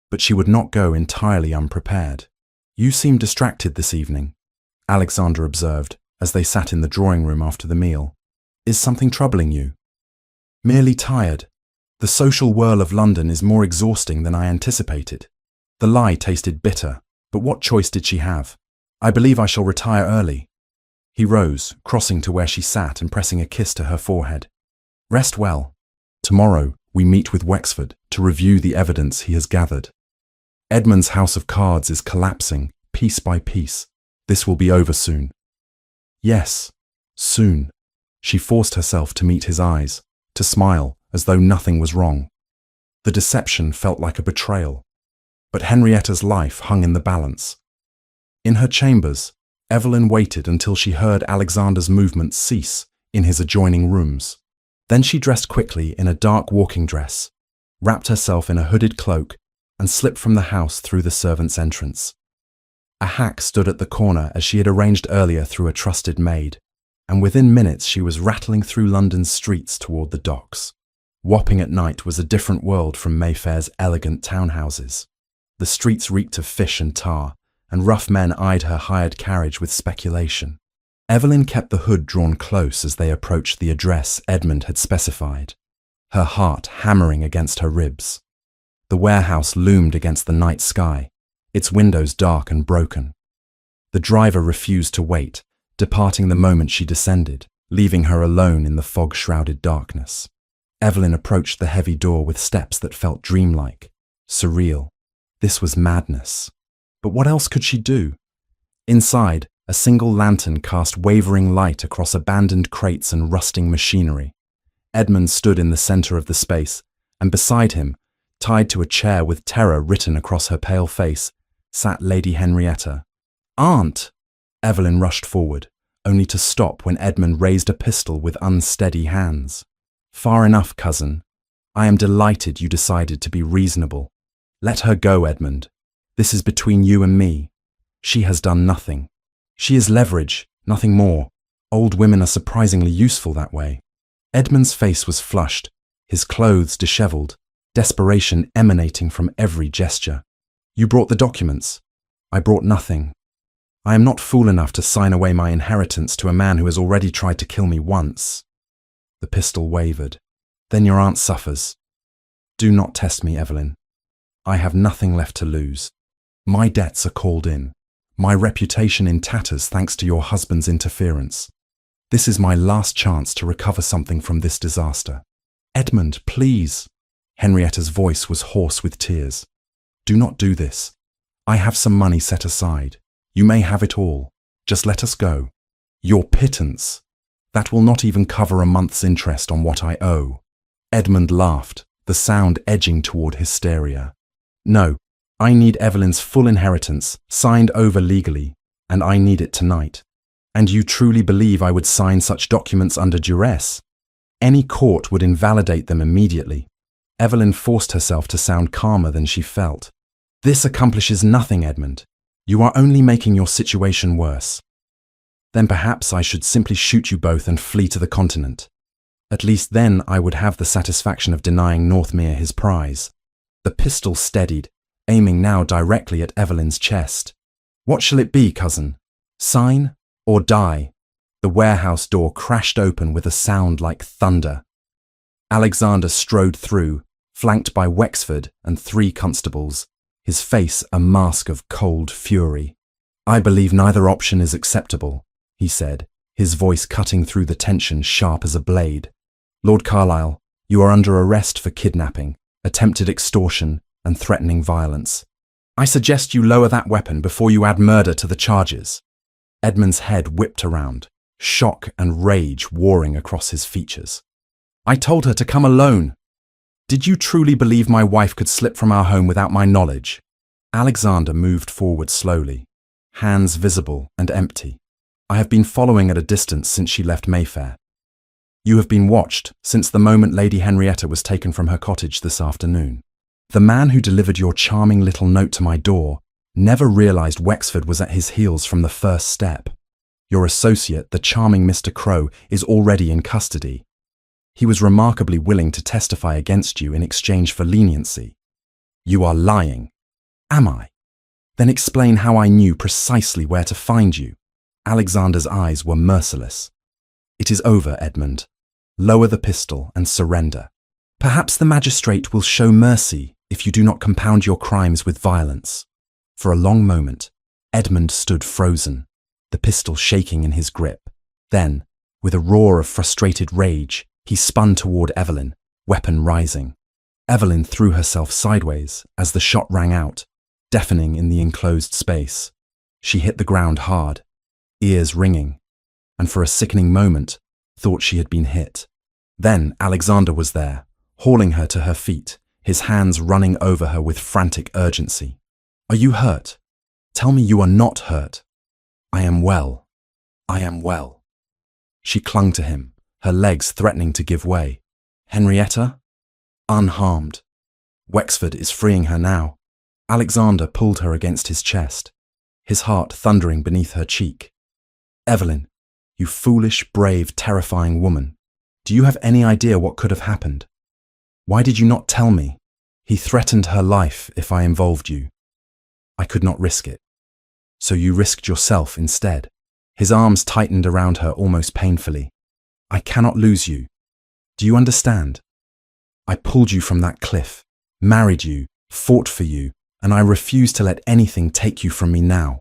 but she would not go entirely unprepared. You seem distracted this evening, Alexander observed as they sat in the drawing room after the meal. Is something troubling you? Merely tired. The social whirl of London is more exhausting than I anticipated. The lie tasted bitter, but what choice did she have? I believe I shall retire early. He rose, crossing to where she sat and pressing a kiss to her forehead. Rest well. Tomorrow we meet with Wexford to review the evidence he has gathered. Edmund's house of cards is collapsing, piece by piece. This will be over soon. Yes, soon. She forced herself to meet his eyes, to smile as though nothing was wrong. The deception felt like a betrayal. But Henrietta's life hung in the balance. In her chambers, Evelyn waited until she heard Alexander's movements cease in his adjoining rooms. Then she dressed quickly in a dark walking dress, wrapped herself in a hooded cloak, and slipped from the house through the servants' entrance. A hack stood at the corner as she had arranged earlier through a trusted maid, and within minutes she was rattling through London's streets toward the docks. Wapping at night was a different world from Mayfair's elegant townhouses. The streets reeked of fish and tar, and rough men eyed her hired carriage with speculation. Evelyn kept the hood drawn close as they approached the address Edmund had specified, her heart hammering against her ribs. The warehouse loomed against the night sky, its windows dark and broken. The driver refused to wait, departing the moment she descended, leaving her alone in the fog-shrouded darkness. Evelyn approached the heavy door with steps that felt dreamlike, surreal. This was madness. But what else could she do? Inside, a single lantern cast wavering light across abandoned crates and rusting machinery. Edmund stood in the center of the space, and beside him, tied to a chair with terror written across her pale face, sat Lady Henrietta. "Aunt!" Evelyn rushed forward, only to stop when Edmund raised a pistol with unsteady hands. "Far enough, cousin. I am delighted you decided to be reasonable. Let her go, Edmund. This is between you and me. She has done nothing. She is leverage, nothing more. Old women are surprisingly useful that way." Edmund's face was flushed, his clothes dishevelled, desperation emanating from every gesture. You brought the documents. I brought nothing. I am not fool enough to sign away my inheritance to a man who has already tried to kill me once. The pistol wavered. Then your aunt suffers. Do not test me, Evelyn. I have nothing left to lose. My debts are called in. My reputation in tatters thanks to your husband's interference. This is my last chance to recover something from this disaster. Edmund, please. Henrietta's voice was hoarse with tears. Do not do this. I have some money set aside. You may have it all. Just let us go. Your pittance. That will not even cover a month's interest on what I owe. Edmund laughed, the sound edging toward hysteria. No, I need Evelyn's full inheritance, signed over legally, and I need it tonight. And you truly believe I would sign such documents under duress? Any court would invalidate them immediately. Evelyn forced herself to sound calmer than she felt. This accomplishes nothing, Edmund. You are only making your situation worse. Then perhaps I should simply shoot you both and flee to the continent. At least then I would have the satisfaction of denying Northmere his prize. The pistol steadied, aiming now directly at Evelyn's chest. What shall it be, cousin? Sign or die? The warehouse door crashed open with a sound like thunder. Alexander strode through, flanked by Wexford and 3 constables, his face a mask of cold fury. I believe neither option is acceptable, he said, his voice cutting through the tension sharp as a blade. Lord Carlisle, you are under arrest for kidnapping, attempted extortion, and threatening violence. I suggest you lower that weapon before you add murder to the charges. Edmund's head whipped around, shock and rage warring across his features. I told her to come alone. Did you truly believe my wife could slip from our home without my knowledge? Alexander moved forward slowly, hands visible and empty. I have been following at a distance since she left Mayfair. You have been watched since the moment Lady Henrietta was taken from her cottage this afternoon. The man who delivered your charming little note to my door never realized Wexford was at his heels from the first step. Your associate, the charming Mr. Crow, is already in custody. He was remarkably willing to testify against you in exchange for leniency. You are lying. Am I? Then explain how I knew precisely where to find you. Alexander's eyes were merciless. It is over, Edmund. Lower the pistol and surrender. Perhaps the magistrate will show mercy if you do not compound your crimes with violence. For a long moment, Edmund stood frozen, the pistol shaking in his grip. Then, with a roar of frustrated rage, he spun toward Evelyn, weapon rising. Evelyn threw herself sideways as the shot rang out, deafening in the enclosed space. She hit the ground hard, ears ringing, and for a sickening moment, thought she had been hit. Then Alexander was there, hauling her to her feet, his hands running over her with frantic urgency. Are you hurt? Tell me you are not hurt. I am well. I am well. She clung to him, her legs threatening to give way. Henrietta? Unharmed. Wexford is freeing her now. Alexander pulled her against his chest, his heart thundering beneath her cheek. Evelyn, you foolish, brave, terrifying woman. Do you have any idea what could have happened? Why did you not tell me? He threatened her life if I involved you. I could not risk it. So you risked yourself instead. His arms tightened around her almost painfully. I cannot lose you. Do you understand? I pulled you from that cliff, married you, fought for you, and I refuse to let anything take you from me now.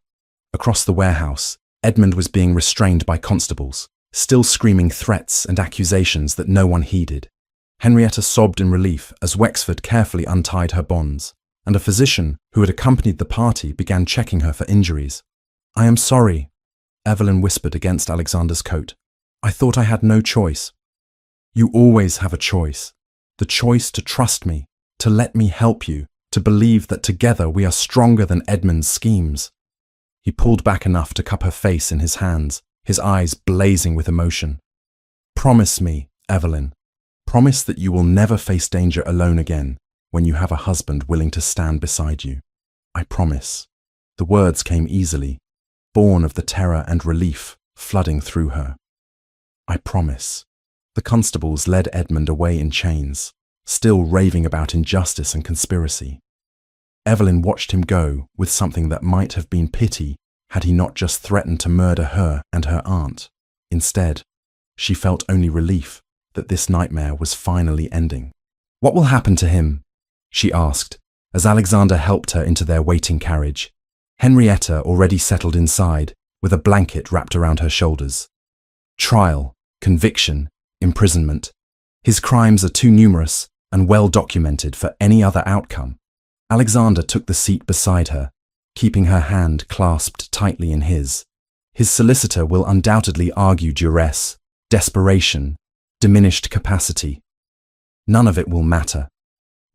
Across the warehouse, Edmund was being restrained by constables, still screaming threats and accusations that no one heeded. Henrietta sobbed in relief as Wexford carefully untied her bonds, and a physician who had accompanied the party began checking her for injuries. I am sorry, Evelyn whispered against Alexander's coat. I thought I had no choice. You always have a choice. The choice to trust me, to let me help you, to believe that together we are stronger than Edmund's schemes. He pulled back enough to cup her face in his hands, his eyes blazing with emotion. Promise me, Evelyn. Promise that you will never face danger alone again when you have a husband willing to stand beside you. I promise. The words came easily, born of the terror and relief flooding through her. I promise. The constables led Edmund away in chains, still raving about injustice and conspiracy. Evelyn watched him go with something that might have been pity had he not just threatened to murder her and her aunt. Instead, she felt only relief that this nightmare was finally ending. "What will happen to him?" she asked, as Alexander helped her into their waiting carriage. Henrietta already settled inside, with a blanket wrapped around her shoulders. Trial, conviction, imprisonment. His crimes are too numerous and well documented for any other outcome. Alexander took the seat beside her, keeping her hand clasped tightly in his. His solicitor will undoubtedly argue duress, desperation, diminished capacity. None of it will matter.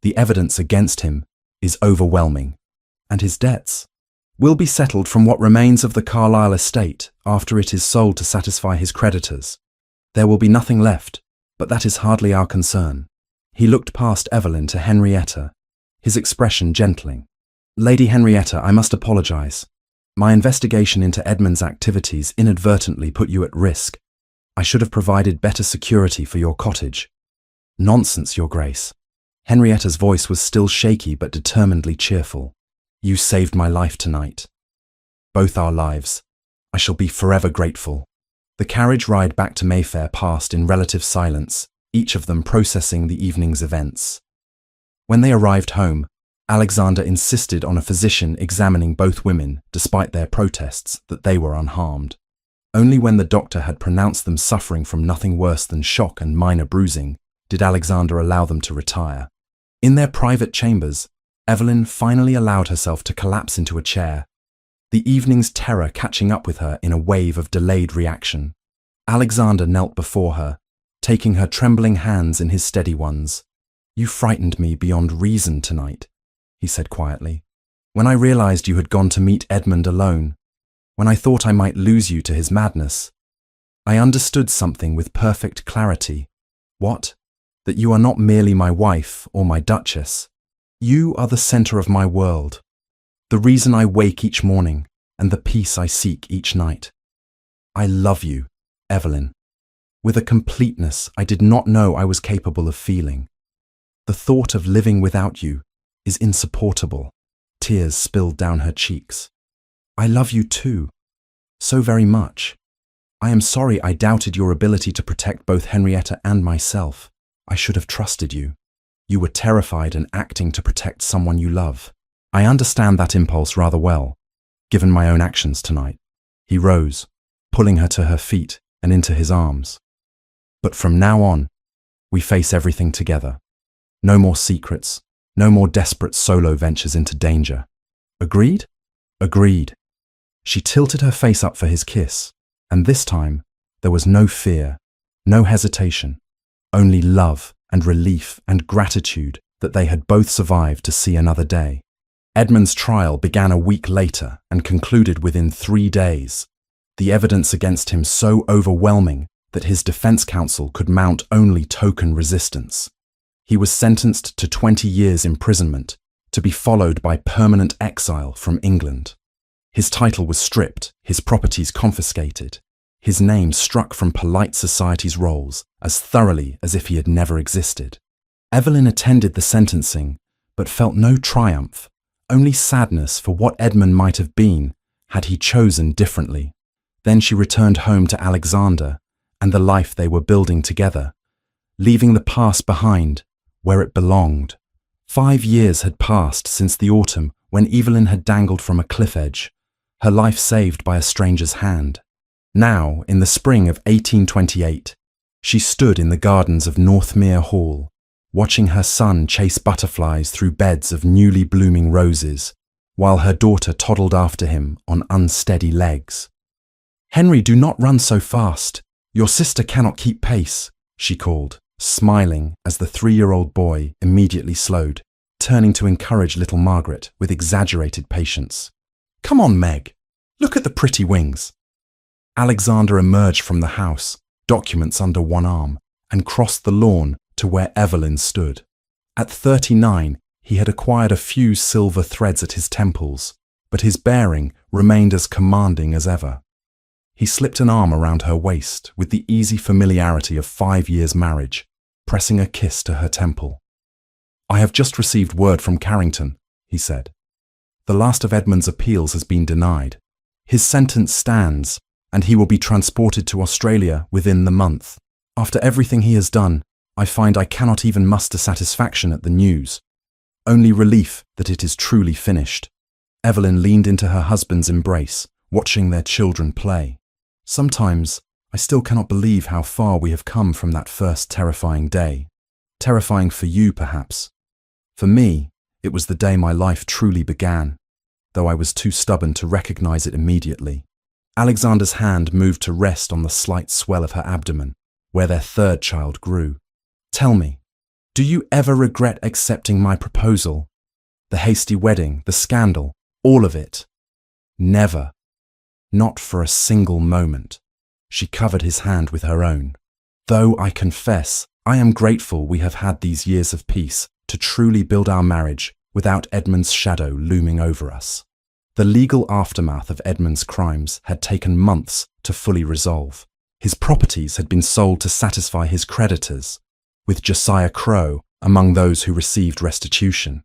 The evidence against him is overwhelming, and his debts will be settled from what remains of the Carlisle estate after it is sold to satisfy his creditors. There will be nothing left, but that is hardly our concern. He looked past Evelyn to Henrietta, his expression gentling. "Lady Henrietta, I must apologize. My investigation into Edmund's activities inadvertently put you at risk. I should have provided better security for your cottage." "Nonsense, Your Grace." Henrietta's voice was still shaky but determinedly cheerful. "You saved my life tonight. Both our lives. I shall be forever grateful." The carriage ride back to Mayfair passed in relative silence, each of them processing the evening's events. When they arrived home, Alexander insisted on a physician examining both women, despite their protests that they were unharmed. Only when the doctor had pronounced them suffering from nothing worse than shock and minor bruising did Alexander allow them to retire. In their private chambers, Evelyn finally allowed herself to collapse into a chair, the evening's terror catching up with her in a wave of delayed reaction. Alexander knelt before her, taking her trembling hands in his steady ones. "You frightened me beyond reason tonight," he said quietly. "When I realized you had gone to meet Edmund alone, when I thought I might lose you to his madness, I understood something with perfect clarity." "What?" "That you are not merely my wife or my duchess. You are the center of my world, the reason I wake each morning and the peace I seek each night. I love you, Evelyn, with a completeness I did not know I was capable of feeling. The thought of living without you is insupportable." Tears spilled down her cheeks. "I love you too, so very much. I am sorry I doubted your ability to protect both Henrietta and myself. I should have trusted you. You were terrified and acting to protect someone you love. I understand that impulse rather well, given my own actions tonight." He rose, pulling her to her feet and into his arms. "But from now on, we face everything together. No more secrets, no more desperate solo ventures into danger. Agreed?" "Agreed." She tilted her face up for his kiss, and this time there was no fear, no hesitation, only love and relief and gratitude that they had both survived to see another day. Edmund's trial began a week later and concluded within 3 days, the evidence against him so overwhelming that his defense counsel could mount only token resistance. He was sentenced to 20 years imprisonment, to be followed by permanent exile from England. His title was stripped, his properties confiscated, his name struck from polite society's rolls as thoroughly as if he had never existed. Evelyn attended the sentencing, but felt no triumph, only sadness for what Edmund might have been had he chosen differently. Then she returned home to Alexander and the life they were building together, leaving the past behind where it belonged. 5 years had passed since the autumn when Evelyn had dangled from a cliff edge, her life saved by a stranger's hand. Now, in the spring of 1828, she stood in the gardens of Northmere Hall, watching her son chase butterflies through beds of newly blooming roses, while her daughter toddled after him on unsteady legs. "Henry, do not run so fast. Your sister cannot keep pace," she called, smiling as the 3-year-old boy immediately slowed, turning to encourage little Margaret with exaggerated patience. "Come on, Meg. Look at the pretty wings." Alexander emerged from the house, documents under one arm, and crossed the lawn to where Evelyn stood. At 39, he had acquired a few silver threads at his temples, but his bearing remained as commanding as ever. He slipped an arm around her waist with the easy familiarity of 5 years' marriage, pressing a kiss to her temple. "I have just received word from Carrington," he said. The last of Edmund's appeals has been denied. His sentence stands, and he will be transported to Australia within the month. After everything he has done, I find I cannot even muster satisfaction at the news. Only relief that it is truly finished. Evelyn leaned into her husband's embrace, watching their children play. Sometimes, I still cannot believe how far we have come from that first terrifying day. Terrifying for you, perhaps. For me, it was the day my life truly began, though I was too stubborn to recognize it immediately. Alexander's hand moved to rest on the slight swell of her abdomen, where their third child grew. Tell me, do you ever regret accepting my proposal? The hasty wedding, the scandal, all of it? Never. Not for a single moment. She covered his hand with her own. Though I confess, I am grateful we have had these years of peace to truly build our marriage without Edmund's shadow looming over us. The legal aftermath of Edmund's crimes had taken months to fully resolve. His properties had been sold to satisfy his creditors, with Josiah Crowe among those who received restitution.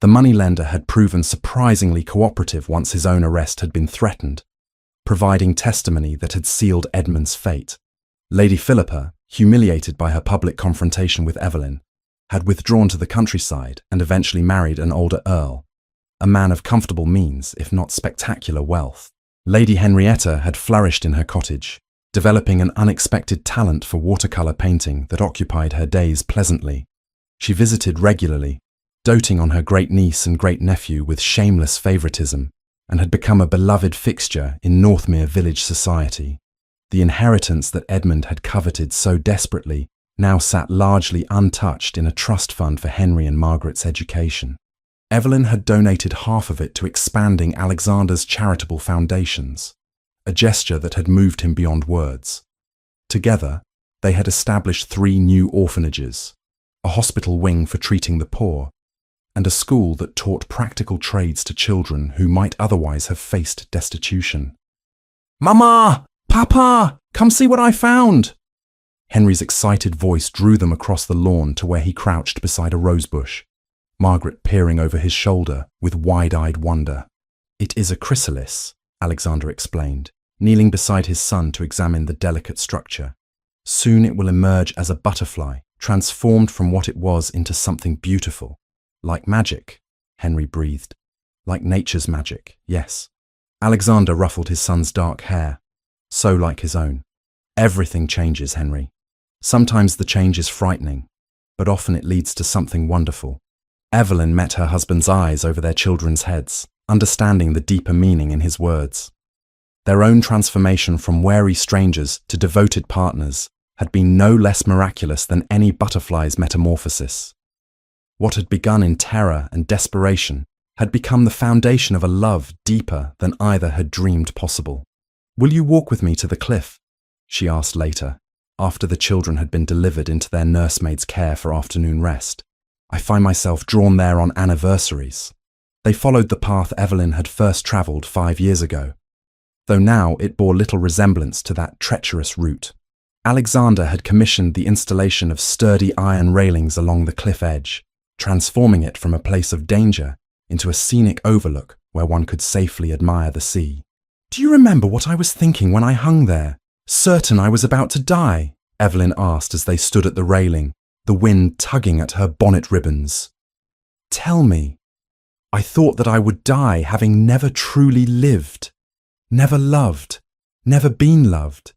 The moneylender had proven surprisingly cooperative once his own arrest had been threatened, providing testimony that had sealed Edmund's fate. Lady Philippa, humiliated by her public confrontation with Evelyn, had withdrawn to the countryside and eventually married an older earl, a man of comfortable means, if not spectacular wealth. Lady Henrietta had flourished in her cottage, developing an unexpected talent for watercolour painting that occupied her days pleasantly. She visited regularly, doting on her great-niece and great-nephew with shameless favouritism, and had become a beloved fixture in Northmere village society. The inheritance that Edmund had coveted so desperately now sat largely untouched in a trust fund for Henry and Margaret's education. Evelyn had donated half of it to expanding Alexander's charitable foundations, a gesture that had moved him beyond words. Together, they had established 3 new orphanages, a hospital wing for treating the poor, and a school that taught practical trades to children who might otherwise have faced destitution. "Mama! Papa! Come see what I found!" Henry's excited voice drew them across the lawn to where he crouched beside a rosebush, Margaret peering over his shoulder with wide-eyed wonder. "It is a chrysalis," Alexander explained, kneeling beside his son to examine the delicate structure. "Soon it will emerge as a butterfly, transformed from what it was into something beautiful. Like magic," Henry breathed. "Like nature's magic, yes." Alexander ruffled his son's dark hair, so like his own. "Everything changes, Henry. Sometimes the change is frightening, but often it leads to something wonderful." Evelyn met her husband's eyes over their children's heads, understanding the deeper meaning in his words. Their own transformation from wary strangers to devoted partners had been no less miraculous than any butterfly's metamorphosis. What had begun in terror and desperation had become the foundation of a love deeper than either had dreamed possible. "Will you walk with me to the cliff?" she asked later, after the children had been delivered into their nursemaid's care for afternoon rest. "I find myself drawn there on anniversaries." They followed the path Evelyn had first travelled 5 years ago, though now it bore little resemblance to that treacherous route. Alexander had commissioned the installation of sturdy iron railings along the cliff edge, transforming it from a place of danger into a scenic overlook where one could safely admire the sea. "Do you remember what I was thinking when I hung there, certain I was about to die?" Evelyn asked as they stood at the railing, the wind tugging at her bonnet ribbons. "Tell me." "I thought that I would die having never truly lived, never loved, never been loved,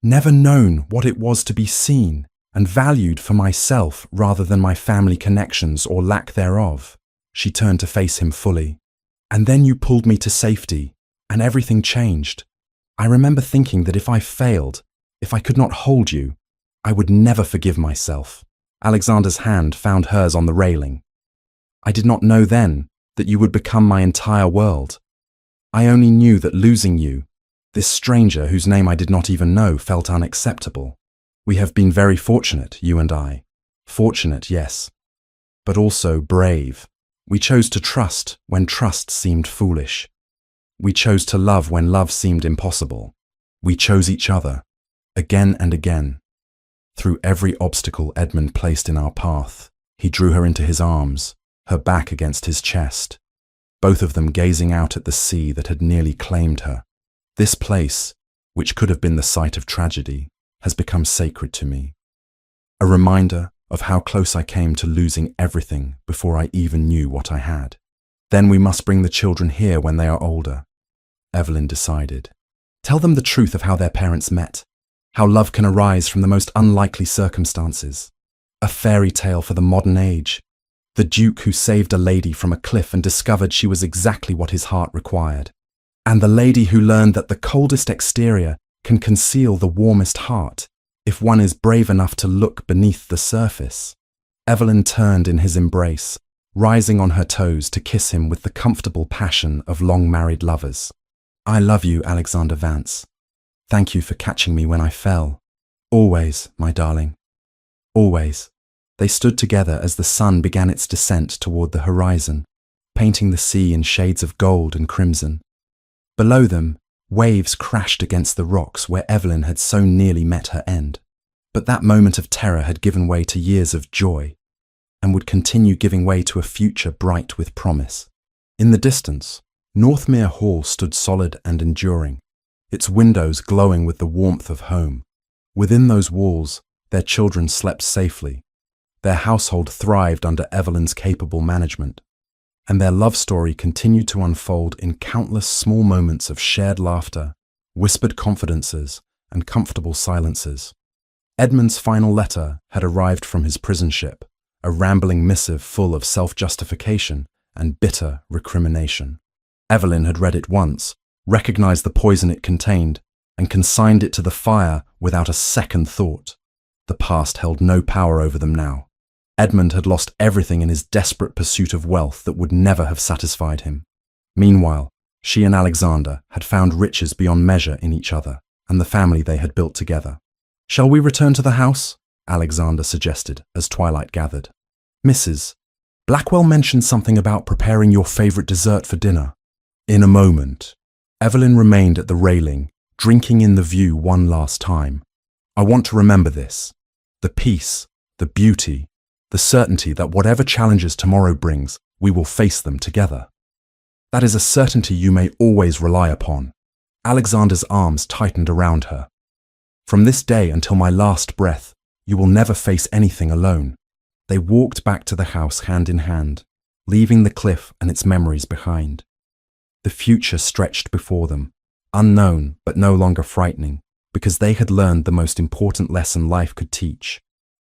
never known what it was to be seen and valued for myself rather than my family connections or lack thereof." She turned to face him fully. "And then you pulled me to safety, and everything changed. I remember thinking that if I failed, if I could not hold you, I would never forgive myself." Alexander's hand found hers on the railing. "I did not know then that you would become my entire world. I only knew that losing you, this stranger whose name I did not even know, felt unacceptable. We have been very fortunate, you and I. Fortunate, yes, but also brave. We chose to trust when trust seemed foolish. We chose to love when love seemed impossible. We chose each other, again and again. Through every obstacle Edmund placed in our path, he drew her into his arms, her back against his chest. both of them gazing out at the sea that had nearly claimed her. This place, which could have been the site of tragedy, has become sacred to me. A reminder of how close I came to losing everything before I even knew what I had. Then we must bring the children here when they are older, Evelyn decided. Tell them the truth of how their parents met, how love can arise from the most unlikely circumstances. A fairy tale for the modern age. The Duke who saved a lady from a cliff and discovered she was exactly what his heart required. And the lady who learned that the coldest exterior can conceal the warmest heart if one is brave enough to look beneath the surface. Evelyn turned in his embrace, rising on her toes to kiss him with the comfortable passion of long-married lovers. I love you, Alexander Vance. Thank you for catching me when I fell. Always, my darling. Always. They stood together as the sun began its descent toward the horizon, painting the sea in shades of gold and crimson. Below them, waves crashed against the rocks where Evelyn had so nearly met her end. But that moment of terror had given way to years of joy, and would continue giving way to a future bright with promise. In the distance, Northmere Hall stood solid and enduring, its windows glowing with the warmth of home. Within those walls, their children slept safely. Their household thrived under Evelyn's capable management, and their love story continued to unfold in countless small moments of shared laughter, whispered confidences, and comfortable silences. Edmund's final letter had arrived from his prison ship, a rambling missive full of self-justification and bitter recrimination. Evelyn had read it once, recognized the poison it contained, and consigned it to the fire without a second thought. The past held no power over them now. Edmund had lost everything in his desperate pursuit of wealth that would never have satisfied him. Meanwhile, she and Alexander had found riches beyond measure in each other and the family they had built together. Shall we return to the house? Alexander suggested as twilight gathered. Mrs. Blackwell mentioned something about preparing your favorite dessert for dinner. In a moment, Evelyn remained at the railing, drinking in the view one last time. I want to remember this. The peace, the beauty, the certainty that whatever challenges tomorrow brings, we will face them together. That is a certainty you may always rely upon. Alexander's arms tightened around her. From this day until my last breath, you will never face anything alone. They walked back to the house hand in hand, leaving the cliff and its memories behind. The future stretched before them, unknown but no longer frightening, because they had learned the most important lesson life could teach,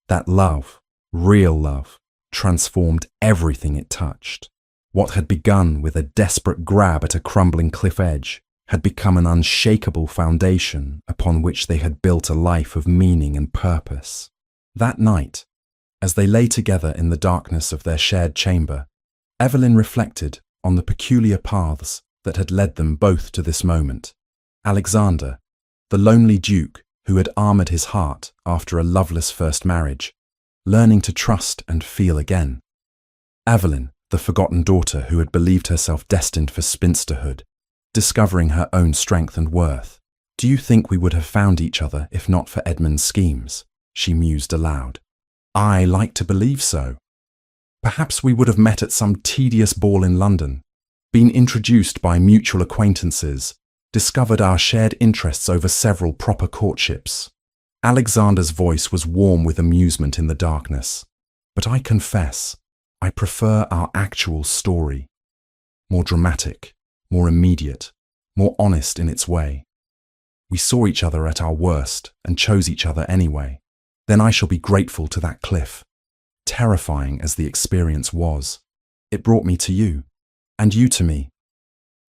that love, real love, transformed everything it touched. What had begun with a desperate grab at a crumbling cliff edge had become an unshakable foundation upon which they had built a life of meaning and purpose. That night, as they lay together in the darkness of their shared chamber, Evelyn reflected on the peculiar paths that had led them both to this moment. Alexander, the lonely duke who had armoured his heart after a loveless first marriage, learning to trust and feel again. Evelyn, the forgotten daughter who had believed herself destined for spinsterhood, discovering her own strength and worth. Do you think we would have found each other if not for Edmund's schemes? She mused aloud. I like to believe so. Perhaps we would have met at some tedious ball in London, been introduced by mutual acquaintances, discovered our shared interests over several proper courtships. Alexander's voice was warm with amusement in the darkness. But I confess, I prefer our actual story. More dramatic, more immediate, more honest in its way. We saw each other at our worst and chose each other anyway. Then I shall be grateful to that cliff. Terrifying as the experience was, it brought me to you, and you to me.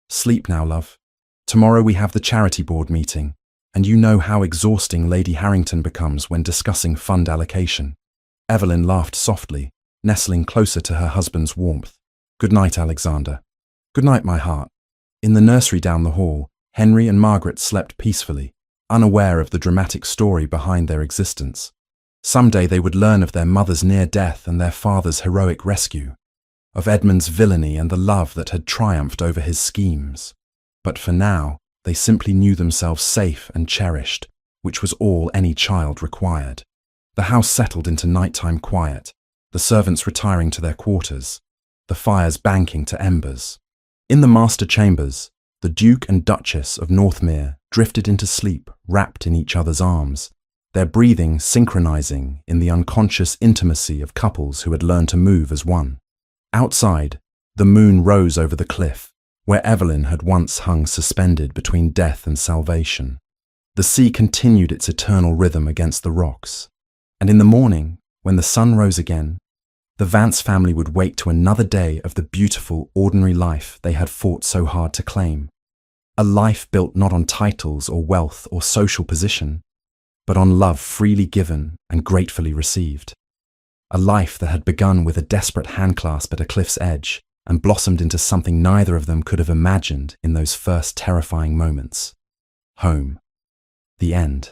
Sleep now, love. Tomorrow we have the charity board meeting, and you know how exhausting Lady Harrington becomes when discussing fund allocation. Evelyn laughed softly, nestling closer to her husband's warmth. Good night, Alexander. Good night, my heart. In the nursery down the hall, Henry and Margaret slept peacefully, unaware of the dramatic story behind their existence. Someday they would learn of their mother's near death and their father's heroic rescue, of Edmund's villainy and the love that had triumphed over his schemes. But for now, they simply knew themselves safe and cherished, which was all any child required. The house settled into nighttime quiet, the servants retiring to their quarters, the fires banking to embers. In the master chambers, the Duke and Duchess of Northmere drifted into sleep, wrapped in each other's arms, their breathing synchronizing in the unconscious intimacy of couples who had learned to move as one. Outside, the moon rose over the cliff, where Evelyn had once hung suspended between death and salvation. The sea continued its eternal rhythm against the rocks. And in the morning, when the sun rose again, the Vance family would wake to another day of the beautiful, ordinary life they had fought so hard to claim. A life built not on titles or wealth or social position, but on love freely given and gratefully received. A life that had begun with a desperate handclasp at a cliff's edge and blossomed into something neither of them could have imagined in those first terrifying moments. Home. The end.